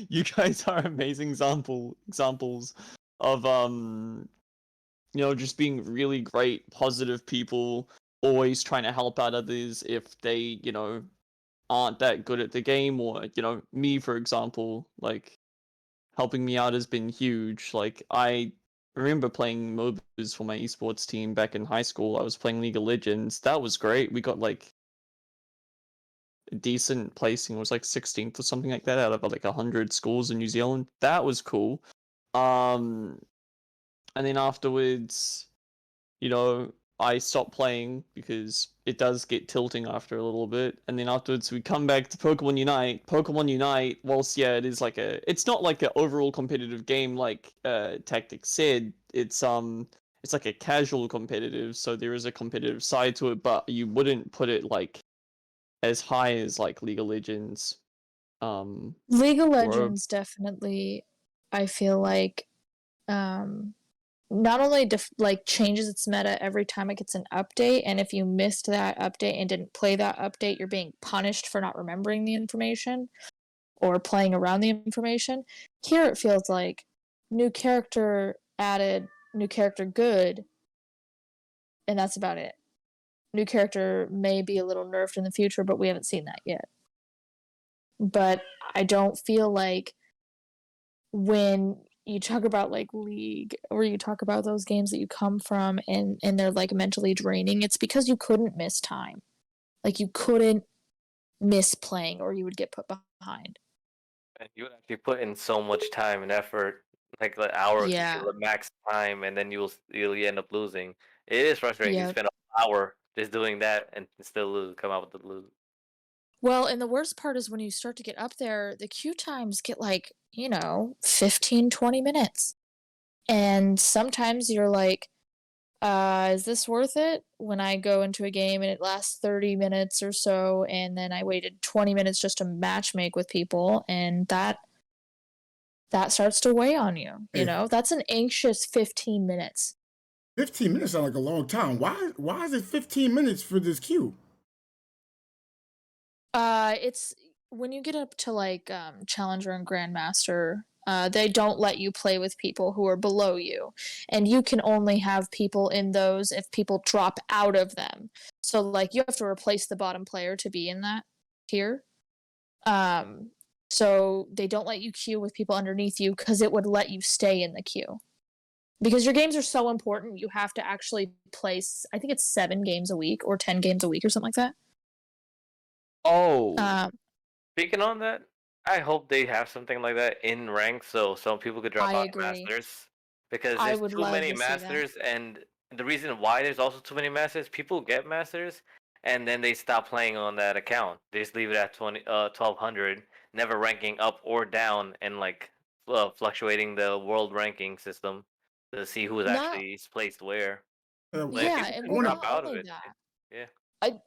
You guys are amazing examples of just being really great, positive people, always trying to help out others if they, aren't that good at the game, or me, for example, like helping me out has been huge. Like, I remember playing Mobas for my esports team back in high school. I was playing League of Legends. That was great. We got like a decent placing. It was like 16th or something like that out of like 100 schools in New Zealand. That was cool. And then afterwards, I stopped playing because it does get tilting after a little bit. And then afterwards, we come back to Pokemon Unite. Pokemon Unite, whilst it is it's not like an overall competitive game like Tactics said. It's like a casual competitive, so there is a competitive side to it, but you wouldn't put it like as high as like League of Legends. League of or Legends definitely, I feel like, not only changes its meta every time it gets an update, and if you missed that update and didn't play that update, you're being punished for not remembering the information or playing around the information. Here it feels like new character added, new character good, and that's about it. New character may be a little nerfed in the future, but we haven't seen that yet. But I don't feel like when you talk about like League, or you talk about those games that you come from and they're like mentally draining, it's because you couldn't miss time. Like, you couldn't miss playing or you would get put behind. And you would actually put in so much time and effort, like the hour to Yeah. get the max time, and then you'll end up losing. It is frustrating. You Yep. spend an hour just doing that and still lose, come out with the lose. Well, and the worst part is when you start to get up there, the queue times get like, 15, 20 minutes. And sometimes you're like, is this worth it? When I go into a game and it lasts 30 minutes or so, and then I waited 20 minutes just to matchmake with people, and that starts to weigh on you. Hey, That's an anxious 15 minutes. 15 minutes sound like a long time. Why is it 15 minutes for this queue? It's when you get up to like Challenger and Grandmaster, they don't let you play with people who are below you, and you can only have people in those if people drop out of them. So like you have to replace the bottom player to be in that tier. So they don't let you queue with people underneath you because it would let you stay in the queue. Because your games are so important, you have to actually place, I think it's 7 games a week or 10 games a week or something like that. Oh, Speaking on that, I hope they have something like that in rank, so some people could drop I out of agree. masters, because I there's would too love many to see that. masters, and the reason why there's also too many masters, people get masters, and then they stop playing on that account. They just leave it at 1200, never ranking up or down, and like fluctuating the world ranking system to see who's Not actually placed where. Like Yeah, people and can well, drop not out of only it. that, Yeah.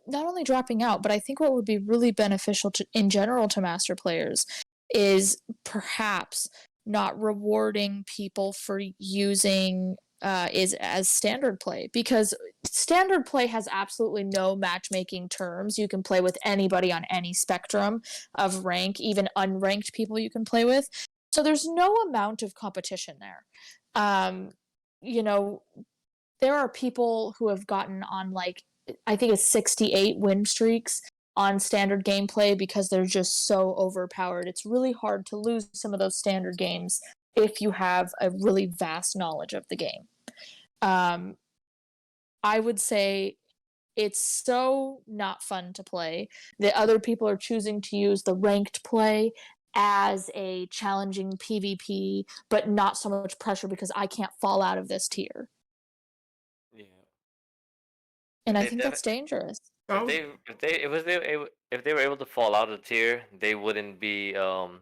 not only dropping out, but I think what would be really beneficial in general to master players is perhaps not rewarding people for using is as standard play, because standard play has absolutely no matchmaking terms. You can play with anybody on any spectrum of rank, even unranked people you can play with. So there's no amount of competition there. You know, there are people who have gotten on like, I think it's 68 win streaks on standard gameplay because they're just so overpowered. It's really hard to lose some of those standard games if you have a really vast knowledge of the game. I would say it's so not fun to play that other people are choosing to use the ranked play as a challenging PvP, but not so much pressure because I can't fall out of this tier. Yeah. And I They think that's dangerous. If they were able to fall out of the tier, they wouldn't be doing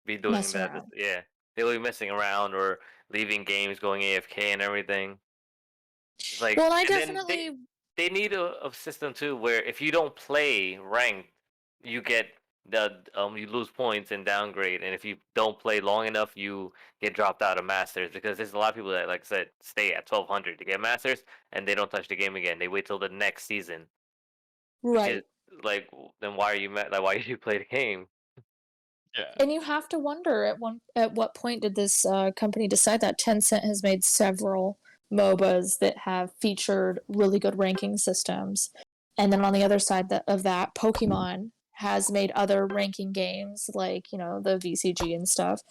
Messing that. around. Yeah, they would be messing around or leaving games, going AFK and everything. It's like, Well, I and then definitely they need a system too where if you don't play ranked, you get you lose points and downgrade, and if you don't play long enough, you get dropped out of Masters, because there's a lot of people that, like I said, stay at 1200 to get Masters, and they don't touch the game again. They wait till the next season, which is Right. like, then why are you like, why did you play the game? Yeah. And you have to wonder at what point did this company decide that Tencent has made several MOBAs that have featured really good ranking systems, and then on the other side of that, Pokemon has made other ranking games like the VCG and stuff,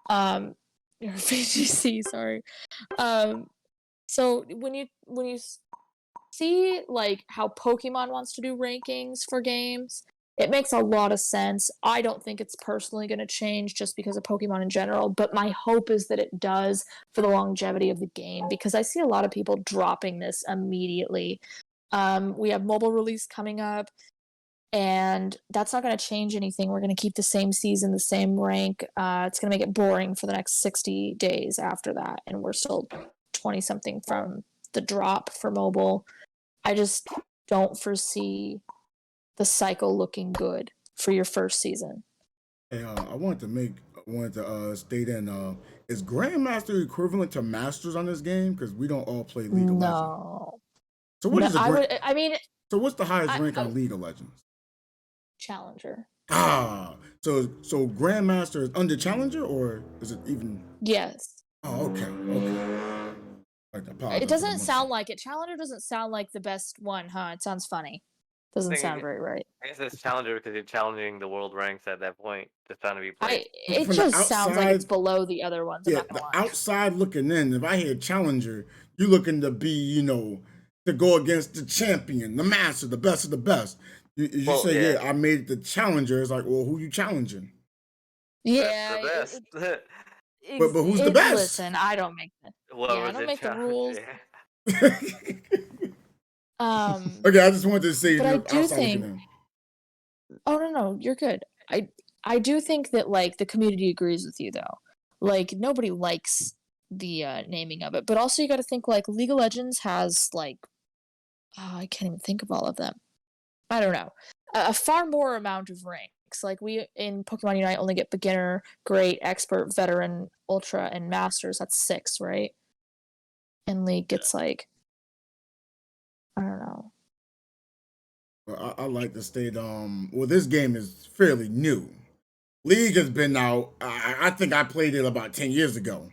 or VGC, sorry. So when you see like how Pokemon wants to do rankings for games, it makes a lot of sense. I don't think it's personally going to change just because of Pokemon in general, but my hope is that it does for the longevity of the game, because I see a lot of people dropping this immediately. We have mobile release coming up, and that's not going to change anything. We're going to keep the same season, the same rank. It's going to make it boring for the next 60 days after that, and we're still 20-something from the drop for mobile. I just don't foresee the cycle looking good for your first season. Hey, I wanted to state in, is Grandmaster equivalent to Masters on this game? Because we don't all play League of Legends. No. So what is So what's the highest rank on League of Legends? Challenger. So Grandmaster is under Challenger, or is it even? Yes. Oh, okay. It doesn't sound like it. Challenger doesn't sound like the best one, huh? It sounds funny. Doesn't sound very right. I guess it's Challenger because you're challenging the world ranks at that point. Just trying to be played. It just sounds like it's below the other ones. I'm Yeah, not gonna the lie. outside looking in, if I hear Challenger, you're looking to be, to go against the champion, the master, the best of the best. You say, I made it the Challenger. It's like, well, who you challenging? Yeah, the best. But who's the best? Listen, I don't make the I don't make the rules. Okay, I just wanted to say, but I do think. Oh no, you're good. I do think that like the community agrees with you though. Like nobody likes the naming of it, but also you got to think like League of Legends has like, I can't even think of all of them. I don't know, a far more amount of ranks. Like we in Pokemon Unite only get beginner, great, expert, veteran, ultra, and masters. That's 6, right? And League gets like, I don't know. Well, I like to state, well, this game is fairly new. League has been out. I think I played it about 10 years ago.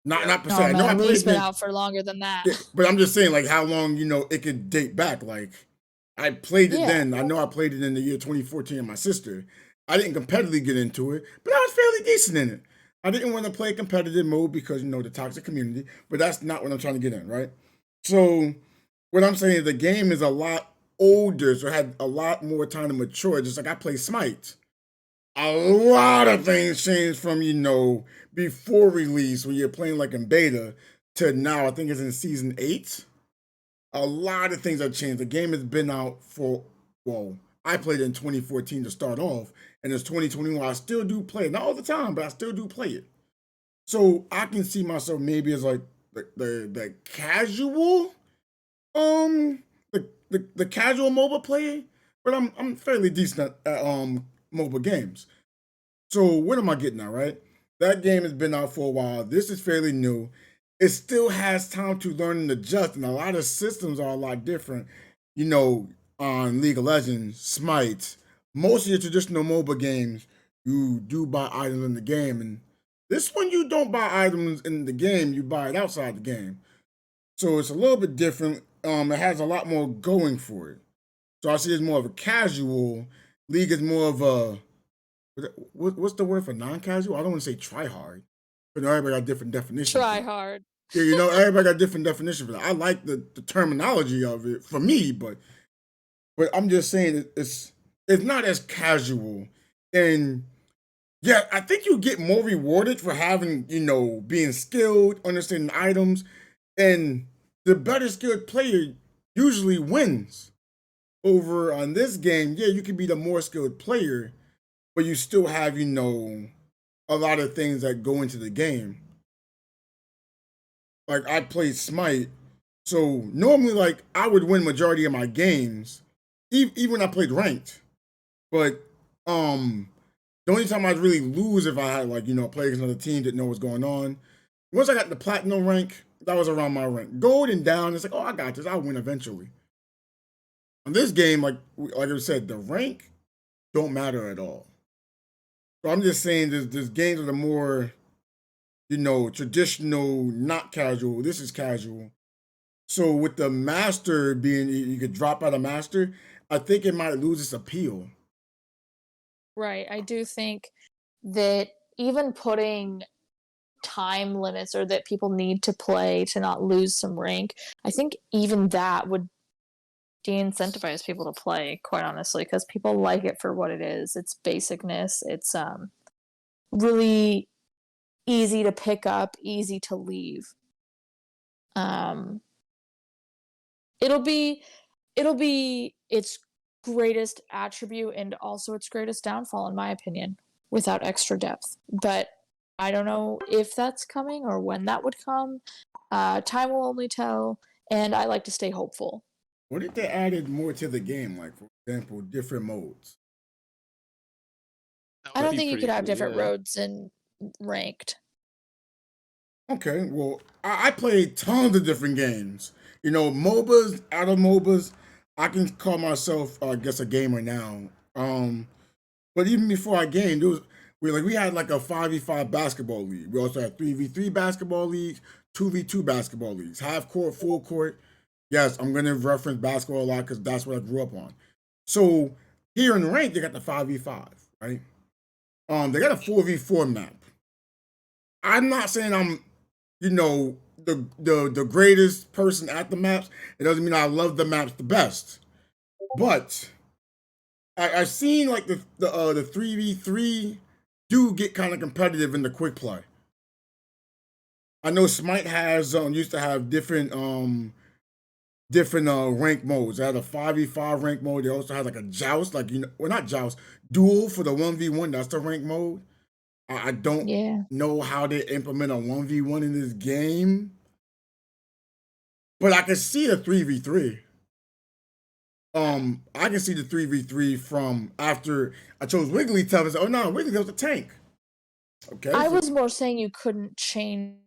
Not per se. I know I played League's been out for longer than that. Yeah, but I'm just saying, like, how long it could date back. Like, I played it then. I know I played it in the year 2014 with my sister. I didn't competitively get into it, but I was fairly decent in it. I didn't want to play competitive mode because the toxic community, but that's not what I'm trying to get in, right? So what I'm saying is the game is a lot older, so I had a lot more time to mature. Just like I play Smite. A lot of things changed from, before release when you're playing like in beta to now. I think it's in season 8. A lot of things have changed. The game has been out I played it in 2014 to start off, and it's 2021. I still do play it. Not all the time, but I still do play it. So I can see myself maybe as like the casual, the casual mobile player, but I'm fairly decent at mobile games. So what am I getting at, right? That game has been out for a while. This is fairly new. It still has time to learn and adjust, and a lot of systems are a lot different. On League of Legends, Smite, most of your traditional mobile games, you do buy items in the game, and this one you don't buy items in the game, you buy it outside the game. So it's a little bit different. It has a lot more going for it. So I see it's more of a casual. League is more of a, what's the word for non-casual? I don't want to say try hard, but everybody got different definitions. Try hard. Yeah, everybody got different definitions for that. I like the terminology of it for me, but I'm just saying it's not as casual. And yeah, I think you get more rewarded for having, being skilled, understanding items, and the better skilled player usually wins. Over on this game, yeah, you can be the more skilled player, but you still have, a lot of things that go into the game. Like I played Smite, so normally like I would win majority of my games, even when I played ranked. But The only time I'd really lose if I had like, play against another team, didn't know what's going on. Once I got the platinum rank, that was around my rank. Gold and down, it's like, oh, I got this. I'll win eventually. On this game, like I said, the rank don't matter at all. So I'm just saying there's games that are more, traditional, not casual. This is casual. So with the master being, you could drop out a master, I think it might lose its appeal. Right. I do think that even putting time limits or that people need to play to not lose some rank, I think even that would de-incentivize people to play, quite honestly, because people like it for what it is. It's basicness. It's really easy to pick up, easy to leave. It'll be its greatest attribute and also its greatest downfall, in my opinion, without extra depth. But I don't know if that's coming or when that would come. Time will only tell, and I like to stay hopeful. What if they added more to the game, like, for example, different modes? I don't think you could have different roads in ranked. Okay, well, I play tons of different games. MOBAs, out of MOBAs, I can call myself, I guess, a gamer now. But even before I gamed, we had like a 5v5 basketball league. We also had 3v3 basketball leagues, 2v2 basketball leagues, half court, full court. Yes, I'm going to reference basketball a lot because that's what I grew up on. So here in rank, they got the 5v5, right? They got a 4v4 map. I'm not saying I'm, the greatest person at the maps. It doesn't mean I love the maps the best. But I've seen like the 3v3 do get kind of competitive in the quick play. I know Smite has used to have different rank modes. They had a 5v5 rank mode. They also had like a joust, not joust, duel for the 1v1. That's the rank mode. I don't know how they implement a 1v1 in this game, but I can see a 3v3. I can see the 3v3 from after I chose Wigglytuff and said, oh no, Wigglytuff's a tank. Okay. I was more saying you couldn't change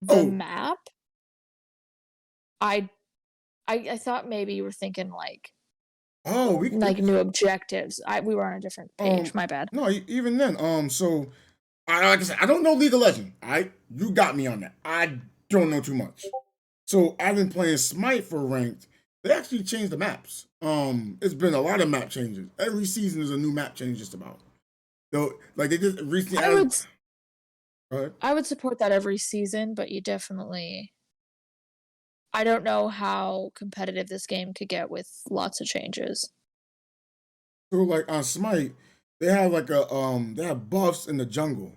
the map. I thought maybe you were thinking like new objectives. We were on a different page. My bad. No, even then. So like I said, I don't know League of Legends. You got me on that. I don't know too much. So I've been playing Smite for ranked. They actually changed the maps. It's been a lot of map changes. Every season is a new map change, just about. So like they just recently added. I would support that every season, but you definitely. I don't know how competitive this game could get with lots of changes. So like on Smite, they have like they have buffs in the jungle,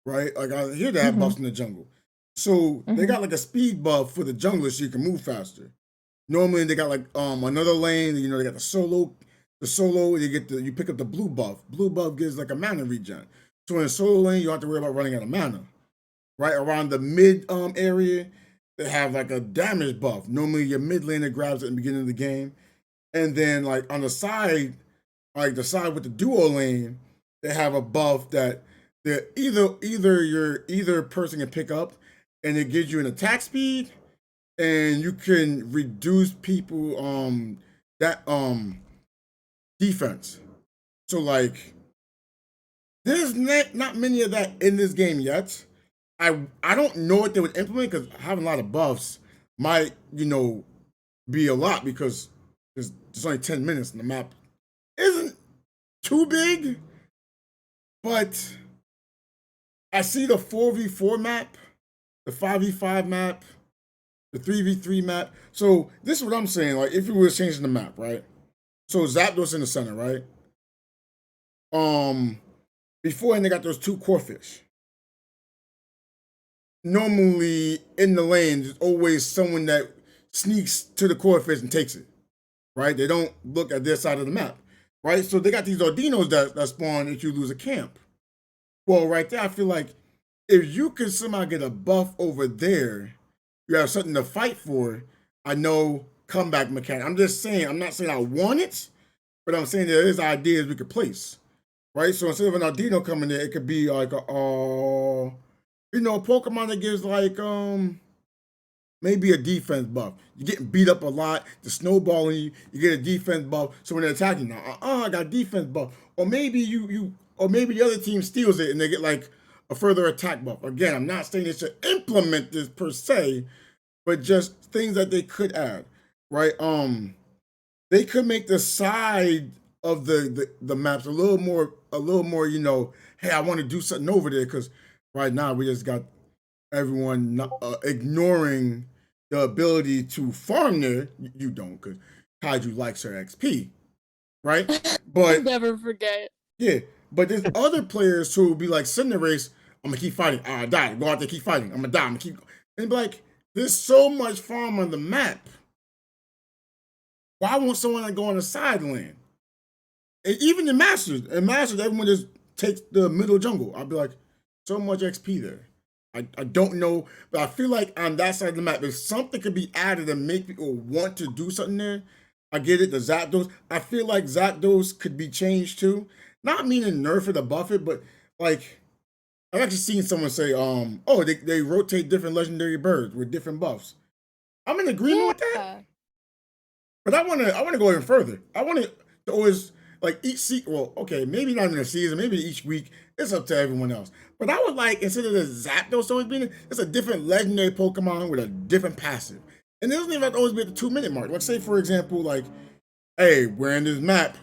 right? Like I hear they have buffs in the jungle. So they got like a speed buff for the jungler so you can move faster. Normally they got like another lane, they got the solo, you pick up the blue buff. Blue buff gives like a mana regen. So in a solo lane, you don't have to worry about running out of mana. Right around the mid area, they have like a damage buff. Normally your mid laner grabs it in the beginning of the game. And then like on the side, like the side with the duo lane, they have a buff that either person can pick up and it gives you an attack speed and you can reduce people defense. So like there's not many of that in this game yet. I don't know what they would implement because having a lot of buffs might, be a lot because there's only 10 minutes and the map isn't too big. But I see the 4v4 map, the 5v5 map, the 3v3 map. So this is what I'm saying. Like if you were changing the map, right? So Zapdos in the center, right? Before and they got those two core fish. Normally in the lane, there's always someone that sneaks to the core fish and takes it, right? They don't look at their side of the map, right? So they got these Ordinos that spawn if you lose a camp. Well, right there, I feel like if you can somehow get a buff over there, you have something to fight for. I know comeback mechanic. I'm just saying, I'm not saying I want it, But I'm saying there is ideas we could place, right? So instead of an Aldino coming in, it could be like a a Pokemon that gives like maybe a defense buff. You're getting beat up a lot, the snowballing you get a defense buff. So when they're attacking now, I got a defense buff. Or maybe or maybe the other team steals it and they get like a further attack buff. Again, I'm not saying they should implement this per se, but just things that they could add, right? They could make the side of the maps a little more, hey, I want to do something over there, because right now we just got everyone ignoring the ability to farm there. You don't, because Kaiju likes her XP, right? I'll But never forget. yeah, but there's other players who will be like, sitting in the race, I'm gonna keep fighting. I die. Go out there, keep fighting. I'm gonna die. I'm gonna keep. And be like, there's so much farm on the map. Why won't someone go on the side lane? And even in Masters, everyone just takes the middle jungle. I'll be like, so much XP there. I don't know, but I feel like on that side of the map, if something could be added and make people want to do something there, I get it, the Zapdos. I feel like Zapdos could be changed too. Not meaning nerf it or buff it, but like, I've actually seen someone say, oh, they rotate different legendary birds with different buffs. I'm in agreement with that. But I wanna go even further. I want to always, like, each season, well, okay, maybe not in a season, maybe each week, it's up to everyone else. But I would like, instead of the Zapdos always being, it's a different legendary Pokemon with a different passive. And it doesn't even have to always be at the 2-minute mark. Let's say, for example, like, hey, we're in this map.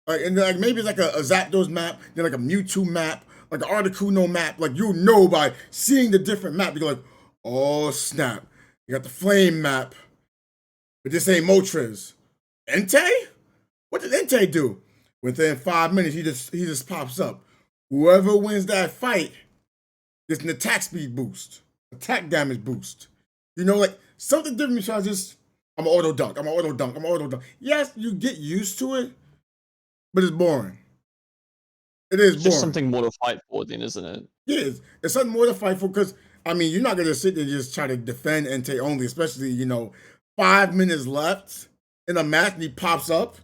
And like maybe it's like a Zapdos map, then like a Mewtwo map, like an Articuno map. Like, you'll know by seeing the different map. You're like, oh snap. You got the Flame map. But this ain't Moltres. Entei? What did Entei do? Within 5 minutes, he just pops up. Whoever wins that fight gets an attack speed boost, attack damage boost. You know, like something different besides just, I'm an auto dunk, I'm an auto dunk, I'm an auto dunk. Yes, you get used to it, but it's boring. It is boring. Just something more to fight for, then, isn't it? Yeah, it's something more to fight for, because, I mean, you're not going to sit there and just try to defend Entei only, especially, 5 minutes left in a match and he pops up.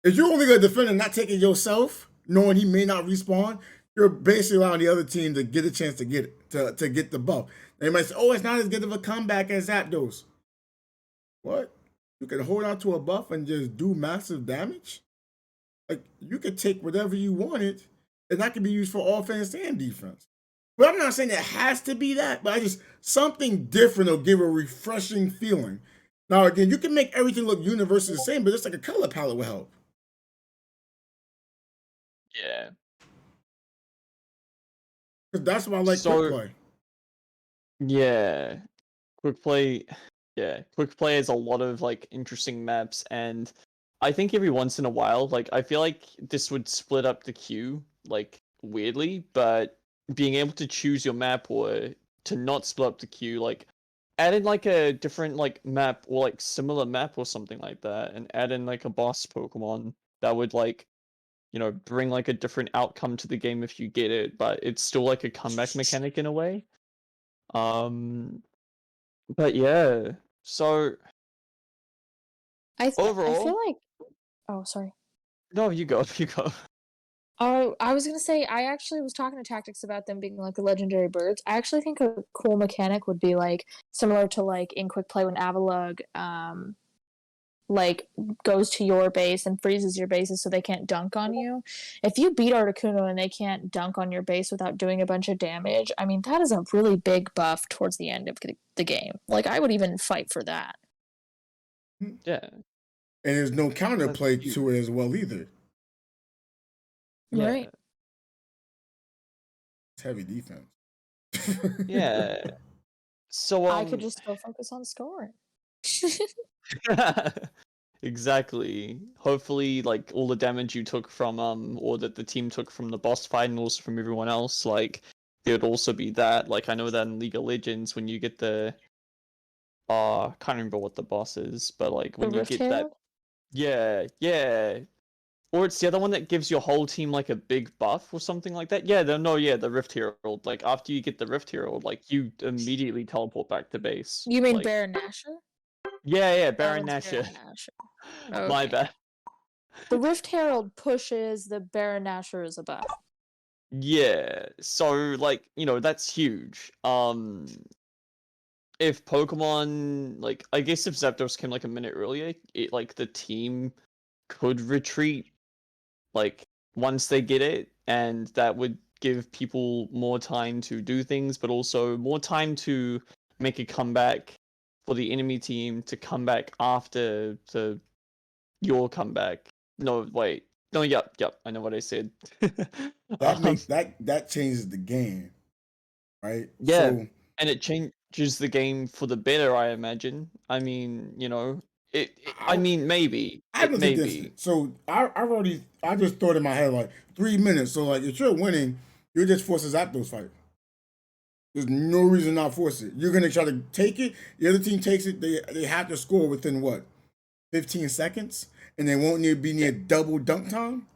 If you're only going to defend and not take it yourself, knowing he may not respawn, you're basically allowing the other team to get a chance to get it, to get the buff. They might say, oh, it's not as good of a comeback as Zapdos. What? You can hold on to a buff and just do massive damage? Like, you could take whatever you wanted, and that can be used for offense and defense. But I'm not saying it has to be that, but something different will give a refreshing feeling. Now, again, you can make everything look universally the same, but it's like a color palette will help. Yeah. Because that's why I like quick play. Yeah. Quick play. Yeah. Quick play has a lot of like interesting maps, and I think every once in a while, like, I feel like this would split up the queue, like, weirdly, but being able to choose your map or to not split up the queue, like, add in like a different like map or like similar map or something like that, and add in like a boss Pokemon that would like, bring like a different outcome to the game if you get it, but it's still like a comeback mechanic in a way. But yeah, so overall, I feel like. Oh, sorry. no, you go. Oh, I was gonna say, I actually was talking to Tactics about them being like the legendary birds. I actually think a cool mechanic would be like similar to like in quick play when Avalugg like goes to your base and freezes your bases so they can't dunk on you. If you beat Articuno and they can't dunk on your base without doing a bunch of damage, I mean, that is a really big buff towards the end of the game. Like, I would even fight for that. Yeah. And there's no counterplay to it as well either. Yeah. Right. It's heavy defense. Yeah. So I could just go focus on scoring. Exactly. Hopefully, like, all the damage you took from or that the team took from the boss fight and also from everyone else, like, there would also be that. Like, I know that in League of Legends, when you get the can't remember what the boss is, but like when you get that, yeah, or it's the other one that gives your whole team like a big buff or something like that. Yeah, the Rift Herald. Like, after you get the Rift Herald, like, you immediately teleport back to base. You mean like, Baron Nashor? Yeah, Baron Baron Nashor. Nashor. My Okay. bad. The Rift Herald pushes, the Baron Nashor is a buff. Yeah, so like, that's huge. If Pokemon, like, I guess if Zapdos came like a minute earlier, the team could retreat like once they get it, and that would give people more time to do things, but also more time to make a comeback for the enemy team to come back after your comeback. No, wait. No, yep, I know what I said. Um, That changes the game, right? yeah, So and it changes the game for the better, I imagine. I mean, I I mean, maybe. I It don't think may this. be. So I just thought in my head like 3 minutes. So like if you're winning, you're just forced to Zapdos fight. There's no reason not to force it. You're gonna try to take it. The other team takes it. They have to score within what 15 seconds, and they won't need be near double dunk time.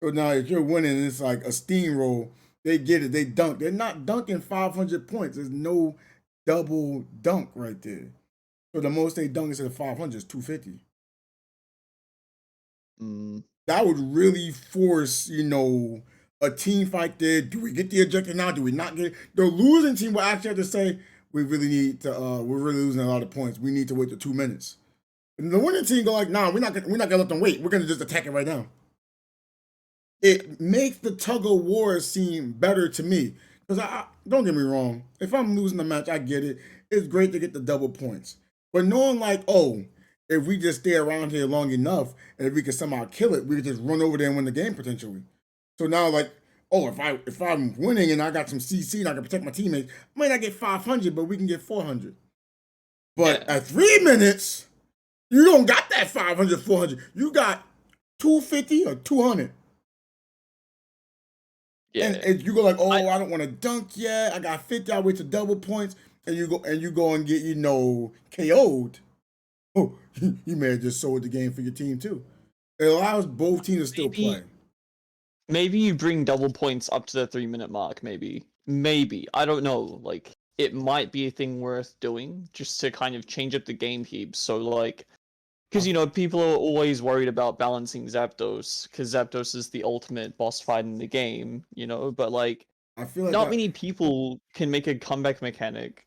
So now if you're winning, it's like a steamroll. They get it. They dunk. They're not dunking 500 points. There's no double dunk right there. So the most they dunk instead of 500 is 250. Mm, That would really force, a team fight there. Do we get the objective now? Do we not get it? The losing team will actually have to say, we really need to, we're really losing a lot of points. We need to wait the 2 minutes. And the winning team go like, nah, we're not gonna let them wait. We're gonna just attack it right now. It makes the tug of war seem better to me. Because I don't get me wrong, if I'm losing the match, I get it. It's great to get the double points. But knowing like, oh, if we just stay around here long enough and if we can somehow kill it, we could just run over there and win the game potentially. So now like, oh, if I'm winning and I got some CC and I can protect my teammates, I might not get 500, but we can get 400. But yeah. at 3 minutes, you don't got that 500, 400. You got 250 or 200. Yeah. And you go like, oh, I don't want to dunk yet. I got 50. I wait to double points, and you go and get KO'd. Oh, you may have just sold the game for your team too. It allows both teams to still play. Maybe you bring double points up to the 3-minute mark. Maybe I don't know. Like, it might be a thing worth doing just to kind of change up the game heap. So like, because people are always worried about balancing Zapdos because Zapdos is the ultimate boss fight in the game. But like, I feel like not many people can make a comeback mechanic.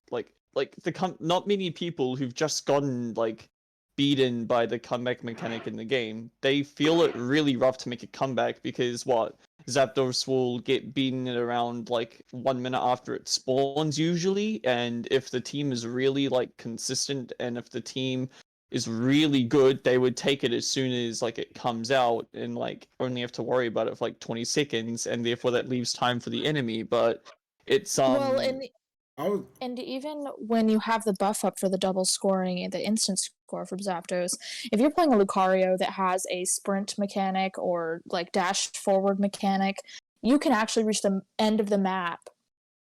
Not many people who've just gotten like beaten by the comeback mechanic in the game, they feel it really rough to make a comeback because Zapdos will get beaten at around like 1 minute after it spawns usually, and if the team is really like consistent and if the team is really good, they would take it as soon as like it comes out and like only have to worry about it for like 20 seconds, and therefore that leaves time for the enemy. But it's Well, and even when you have the buff up for the double scoring and the instant score from Zapdos, if you're playing a Lucario that has a sprint mechanic or like dash forward mechanic, you can actually reach the end of the map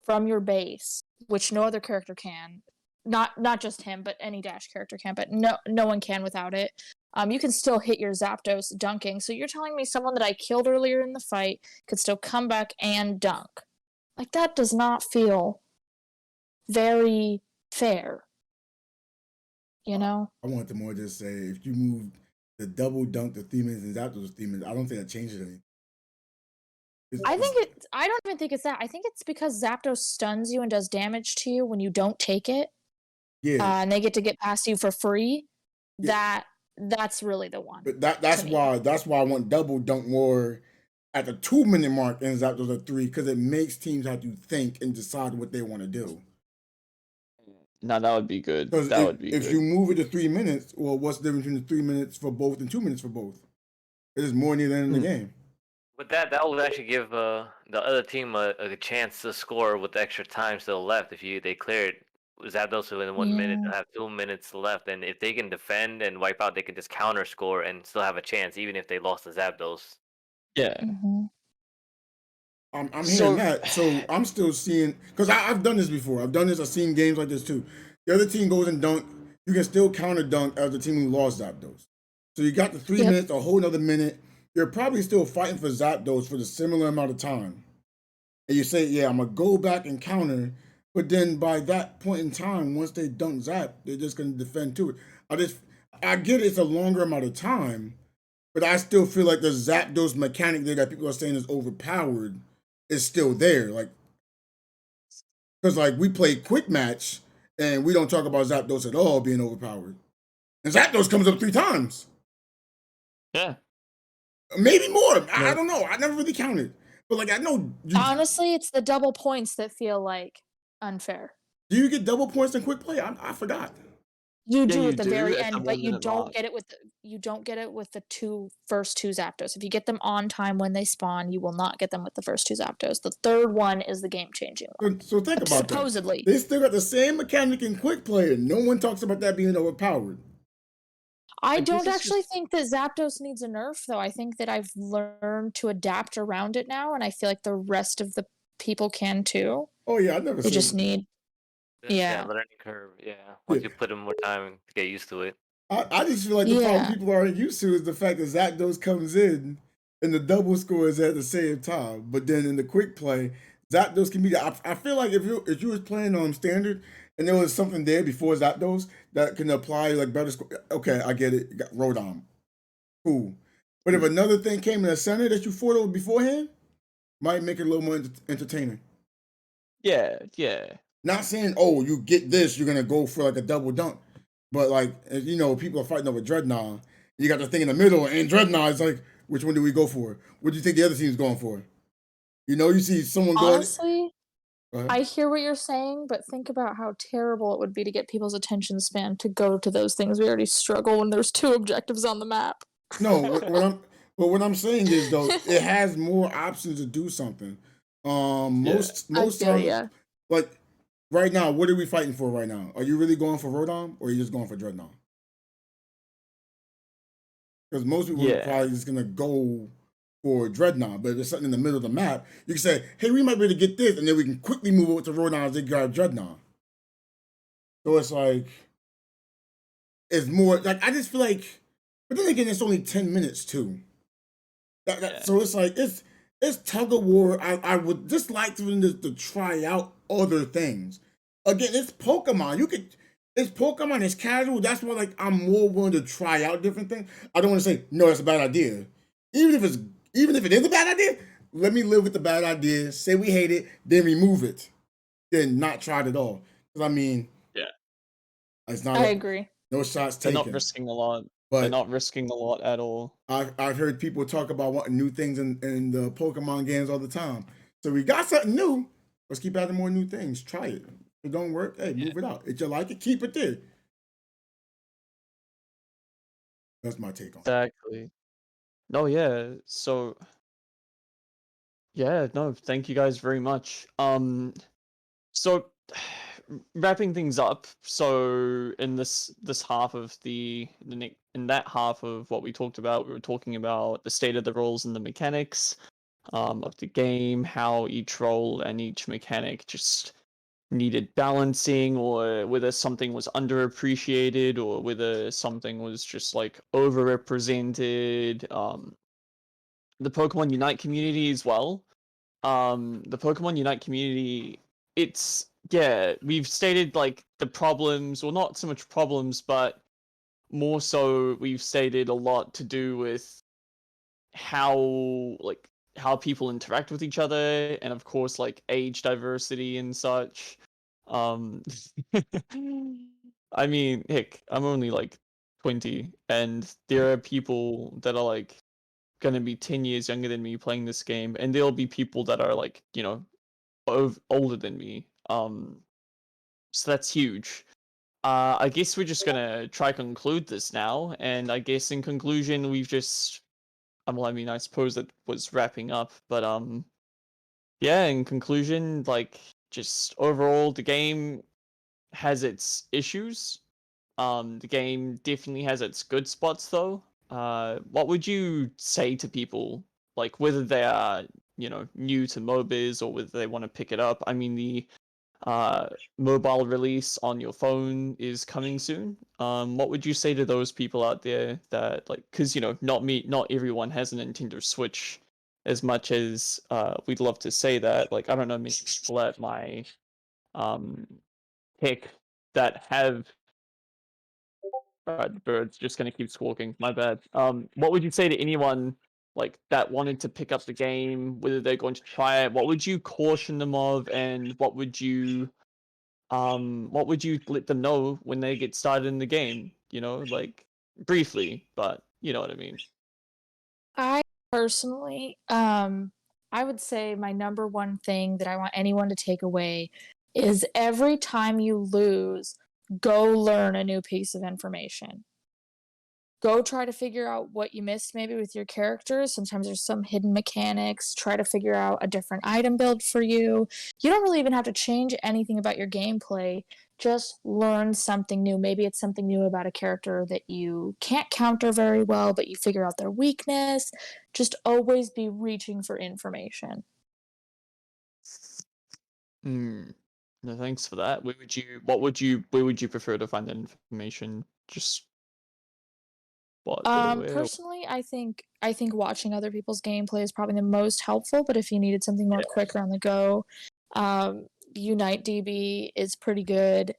from your base, which no other character can. Not just him, but any dash character can, but no one can without it. You can still hit your Zapdos dunking. So you're telling me someone that I killed earlier in the fight could still come back and dunk. Like, that does not feel very fair. I want to more just say if you move the double dunk to 3 minutes and Zapdos 3 minutes, I don't think that changes anything. I don't even think it's that. I think it's because Zapdos stuns you and does damage to you when you don't take it. Yeah. And they get to get past you for free. Yeah. That's really the one. But that's why I want double dunk more at the 2 minute mark and Zapdos at 3, because it makes teams have to think and decide what they want to do. No, that would be good. If you move it to 3 minutes, well, what's the difference between the 3 minutes for both and 2 minutes for both? There's more near the end of the game. But that will actually give the other team a chance to score with extra time still left. If they clear it, Zapdos within 1 minute and have 2 minutes left, and if they can defend and wipe out, they can just counter score and still have a chance, even if they lost to Zapdos. Yeah. Mm-hmm. I'm hearing that, so I'm still seeing, because I've done this before. I've seen games like this too. The other team goes and dunk, you can still counter dunk as the team who lost Zapdos. So you got the 3 minutes, a whole nother minute. You're probably still fighting for Zapdos for the similar amount of time. And you say, yeah, I'm going to go back and counter, but then by that point in time, once they dunk Zap, they're just going to defend to it. I get it's a longer amount of time, but I still feel like the Zapdos mechanic there that people are saying is overpowered is still there. Like, because like we play quick match and we don't talk about Zapdos at all being overpowered, and Zapdos comes up 3 times, Yeah. maybe more. I No. don't know. I never really counted, but like I know. Honestly, it's the double points that feel like unfair. Do you get double points in quick play? I forgot. You Yeah, do you at the do very at the end, but 1 you minute don't mark. get it with the first two Zapdos. If you get them on time when they spawn, you will not get them with the first 2 Zapdos. The third one is the game changing one. So think about Supposedly. that. They still got the same mechanic in quick play, and no one talks about that being overpowered. I guess don't it's actually just- think that Zapdos needs a nerf, though. I think that I've learned to adapt around it now, and I feel like the rest of the people can too. Oh yeah, I never. They seen just it. need. Yeah. Learning curve. Yeah, once Yeah. you put in more time to get used to it. I just feel like the problem Yeah. people aren't used to is the fact that Zapdos comes in and the double scores at the same time. But then in the quick play, Zapdos can be. I feel like if you was playing on standard and there was something there before Zapdos that can apply like better score. Okay, I get it. You got Rodon, cool. But if another thing came in the center that you fought over beforehand, might make it a little more entertaining. Yeah, yeah. Not saying, oh, you get this, you're gonna go for like a double dunk. But like, you know, people are fighting over Dreadnought. You got the thing in the middle, and Dreadnought is like, which one do we go for? What do you think the other team's going for? You know, you see someone going. Honestly, I hear what you're saying, but think about how terrible it would be to get people's attention span to go to those things. We already struggle when there's 2 objectives on the map. No, what I'm saying is though, it has more options to do something. Most times, yeah. like right now, what are we fighting for right now? Are you really going for Rodon, or are you just going for Dreadnought? Because most people are probably just gonna go for Dreadnought, but if there's something in the middle of the map, you can say, hey, we might be able to get this, and then we can quickly move over to Rodon as they grab Dreadnought. So it's like, it's more, like, I just feel like, but then again, it's only 10 minutes too. So it's like, it's tug of war. I would just like to try out other things. Again, it's Pokemon. It's Pokemon, it's casual. That's why like I'm more willing to try out different things. I don't want to say, no, that's a bad idea. Even if it is a bad idea, let me live with the bad idea, say we hate it, then remove it. Then not try it at all. Because I mean, it's not I agree. no shots They're taken. not risking a lot. But They're not risking a lot at all. I've heard people talk about wanting new things in the Pokemon games all the time. So we got something new. Let's keep adding more new things. Try it. If it don't work, hey, move it out. If you like it, keep it there. That's my take on it. Exactly. No, yeah. So, yeah, no, thank you guys very much. So wrapping things up. So in this half of in that half of what we talked about, we were talking about the state of the roles and the mechanics of the game, how each role and each mechanic just needed balancing, or whether something was underappreciated, or whether something was just like overrepresented. The Pokemon Unite community as well. The Pokemon Unite community, we've stated like the problems, or not so much problems, but more so we've stated a lot to do with how people interact with each other, and of course like age diversity and such. I mean, heck, I'm only like 20, and there are people that are like gonna be 10 years younger than me playing this game, and there'll be people that are like, older than me. So that's huge. I guess we're just gonna try conclude this now, and I guess in conclusion we've just well, I mean, I suppose that was wrapping up, but yeah, in conclusion, like, just overall the game has its issues. The game definitely has its good spots though. What would you say to people, like, whether they are, new to Mobas, or whether they want to pick it up? I mean, the mobile release on your phone is coming soon. What would you say to those people out there that, like, because not everyone has a Nintendo Switch as much as we'd love to say that. Like, I don't know, maybe people at my pick that have Alright, the bird's just gonna keep squawking. My bad. What would you say to anyone like that wanted to pick up the game, whether they're going to try it? What would you caution them of, and what would you let them know when they get started in the game? You know, like briefly, but you know what I mean. I personally, I would say my number one thing that I want anyone to take away is every time you lose, go learn a new piece of information. Go try to figure out what you missed maybe with your characters. Sometimes there's some hidden mechanics. Try to figure out a different item build for you. You don't really even have to change anything about your gameplay. Just learn something new. Maybe it's something new about a character that you can't counter very well, but you figure out their weakness. Just always be reaching for information. Hmm. No, thanks for that. Where would you prefer to find that information? Just what? Where? Personally, I think watching other people's gameplay is probably the most helpful, but if you needed something more quicker on the go, Unite DB is pretty good.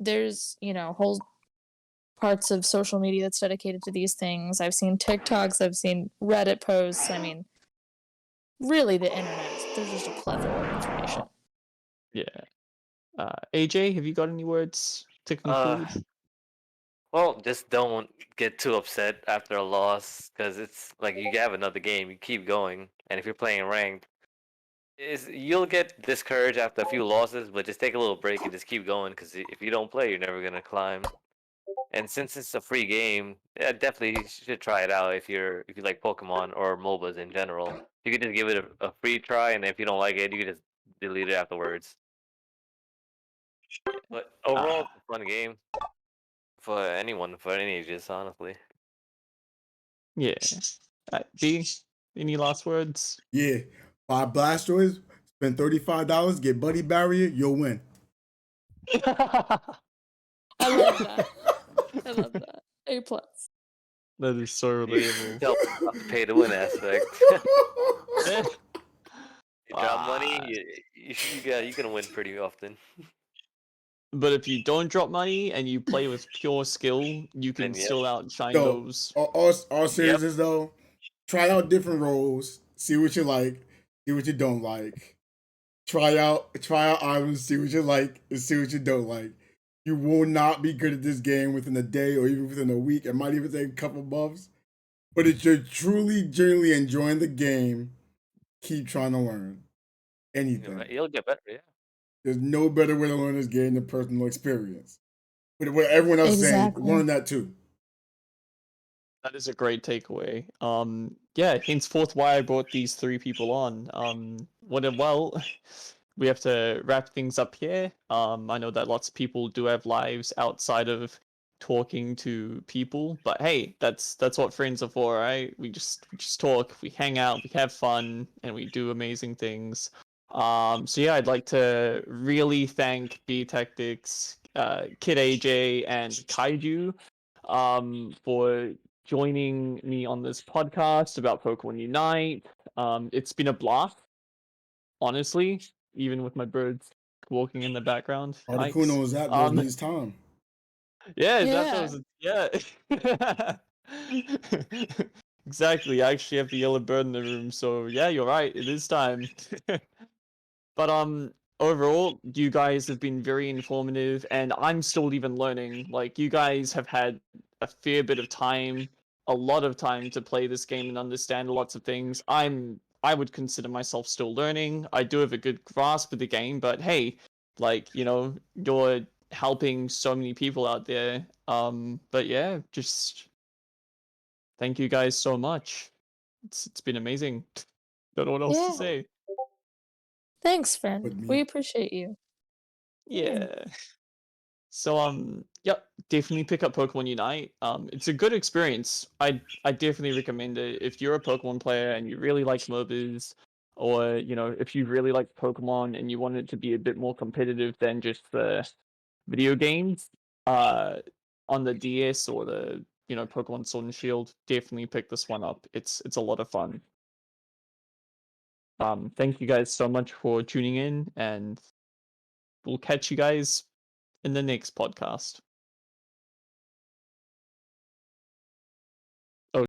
There's, whole parts of social media that's dedicated to these things. I've seen TikToks, I've seen Reddit posts. I mean, really the internet there's just a plethora of information. Yeah. AJ, have you got any words to conclude? Well, just don't get too upset after a loss, because it's like you have another game, you keep going, and if you're playing ranked, you'll get discouraged after a few losses, but just take a little break and just keep going, because if you don't play, you're never gonna climb. And since it's a free game, yeah, definitely you should try it out if you like Pokemon or MOBAs in general. You could just give it a free try, and if you don't like it, you can just delete it afterwards. But overall, it's a fun game for anyone, for any ages, honestly. Yeah. B, any last words? Yeah. Buy Blastoise, spend $35, get Buddy Barrier, you'll win. I love that. I love that. A plus. That is so relatable. Tell about the pay to win aspect. You drop money, you can win pretty often. But if you don't drop money and you play with pure skill, you can Then, yep. still outshine So, those. all seriousness though, try out different roles, see what you like, see what you don't like. Try out items, see what you like, and see what you don't like. You will not be good at this game within a day or even within a week. It might even take a couple months. But if you're truly, genuinely enjoying the game, keep trying to learn anything. You'll get better, yeah. There's no better way to learn this game than personal experience. But what everyone else is saying, Exactly. learn that too. That is a great takeaway. Yeah, henceforth why I brought these three people on. We have to wrap things up here. I know that lots of people do have lives outside of talking to people, but hey, that's what friends are for, right? We just talk, we hang out, we have fun, and we do amazing things. So yeah, I'd like to really thank BTactics, Kid AJ, and Kaiju, for joining me on this podcast about Pokemon Unite. It's been a blast, honestly, even with my birds walking in the background. Articuno is that Um, needs time. yeah, Yeah. yeah. Exactly. I actually have the yellow bird in the room, so yeah, you're right. It is time. But overall, you guys have been very informative, and I'm still even learning. Like, you guys have had a fair bit of time, a lot of time to play this game and understand lots of things. I would consider myself still learning. I do have a good grasp of the game, but hey, like, you're helping so many people out there. But yeah, just thank you guys so much. It's been amazing. Don't know what else to Yeah. say. Thanks, friend. With me. We appreciate you. Yeah. So yep, definitely pick up Pokemon Unite. It's a good experience. I definitely recommend it if you're a Pokemon player and you really like MOBAs, or if you really like Pokemon and you want it to be a bit more competitive than just the video games. On the DS or the Pokemon Sword and Shield, definitely pick this one up. It's a lot of fun. Thank you guys so much for tuning in, and we'll catch you guys in the next podcast.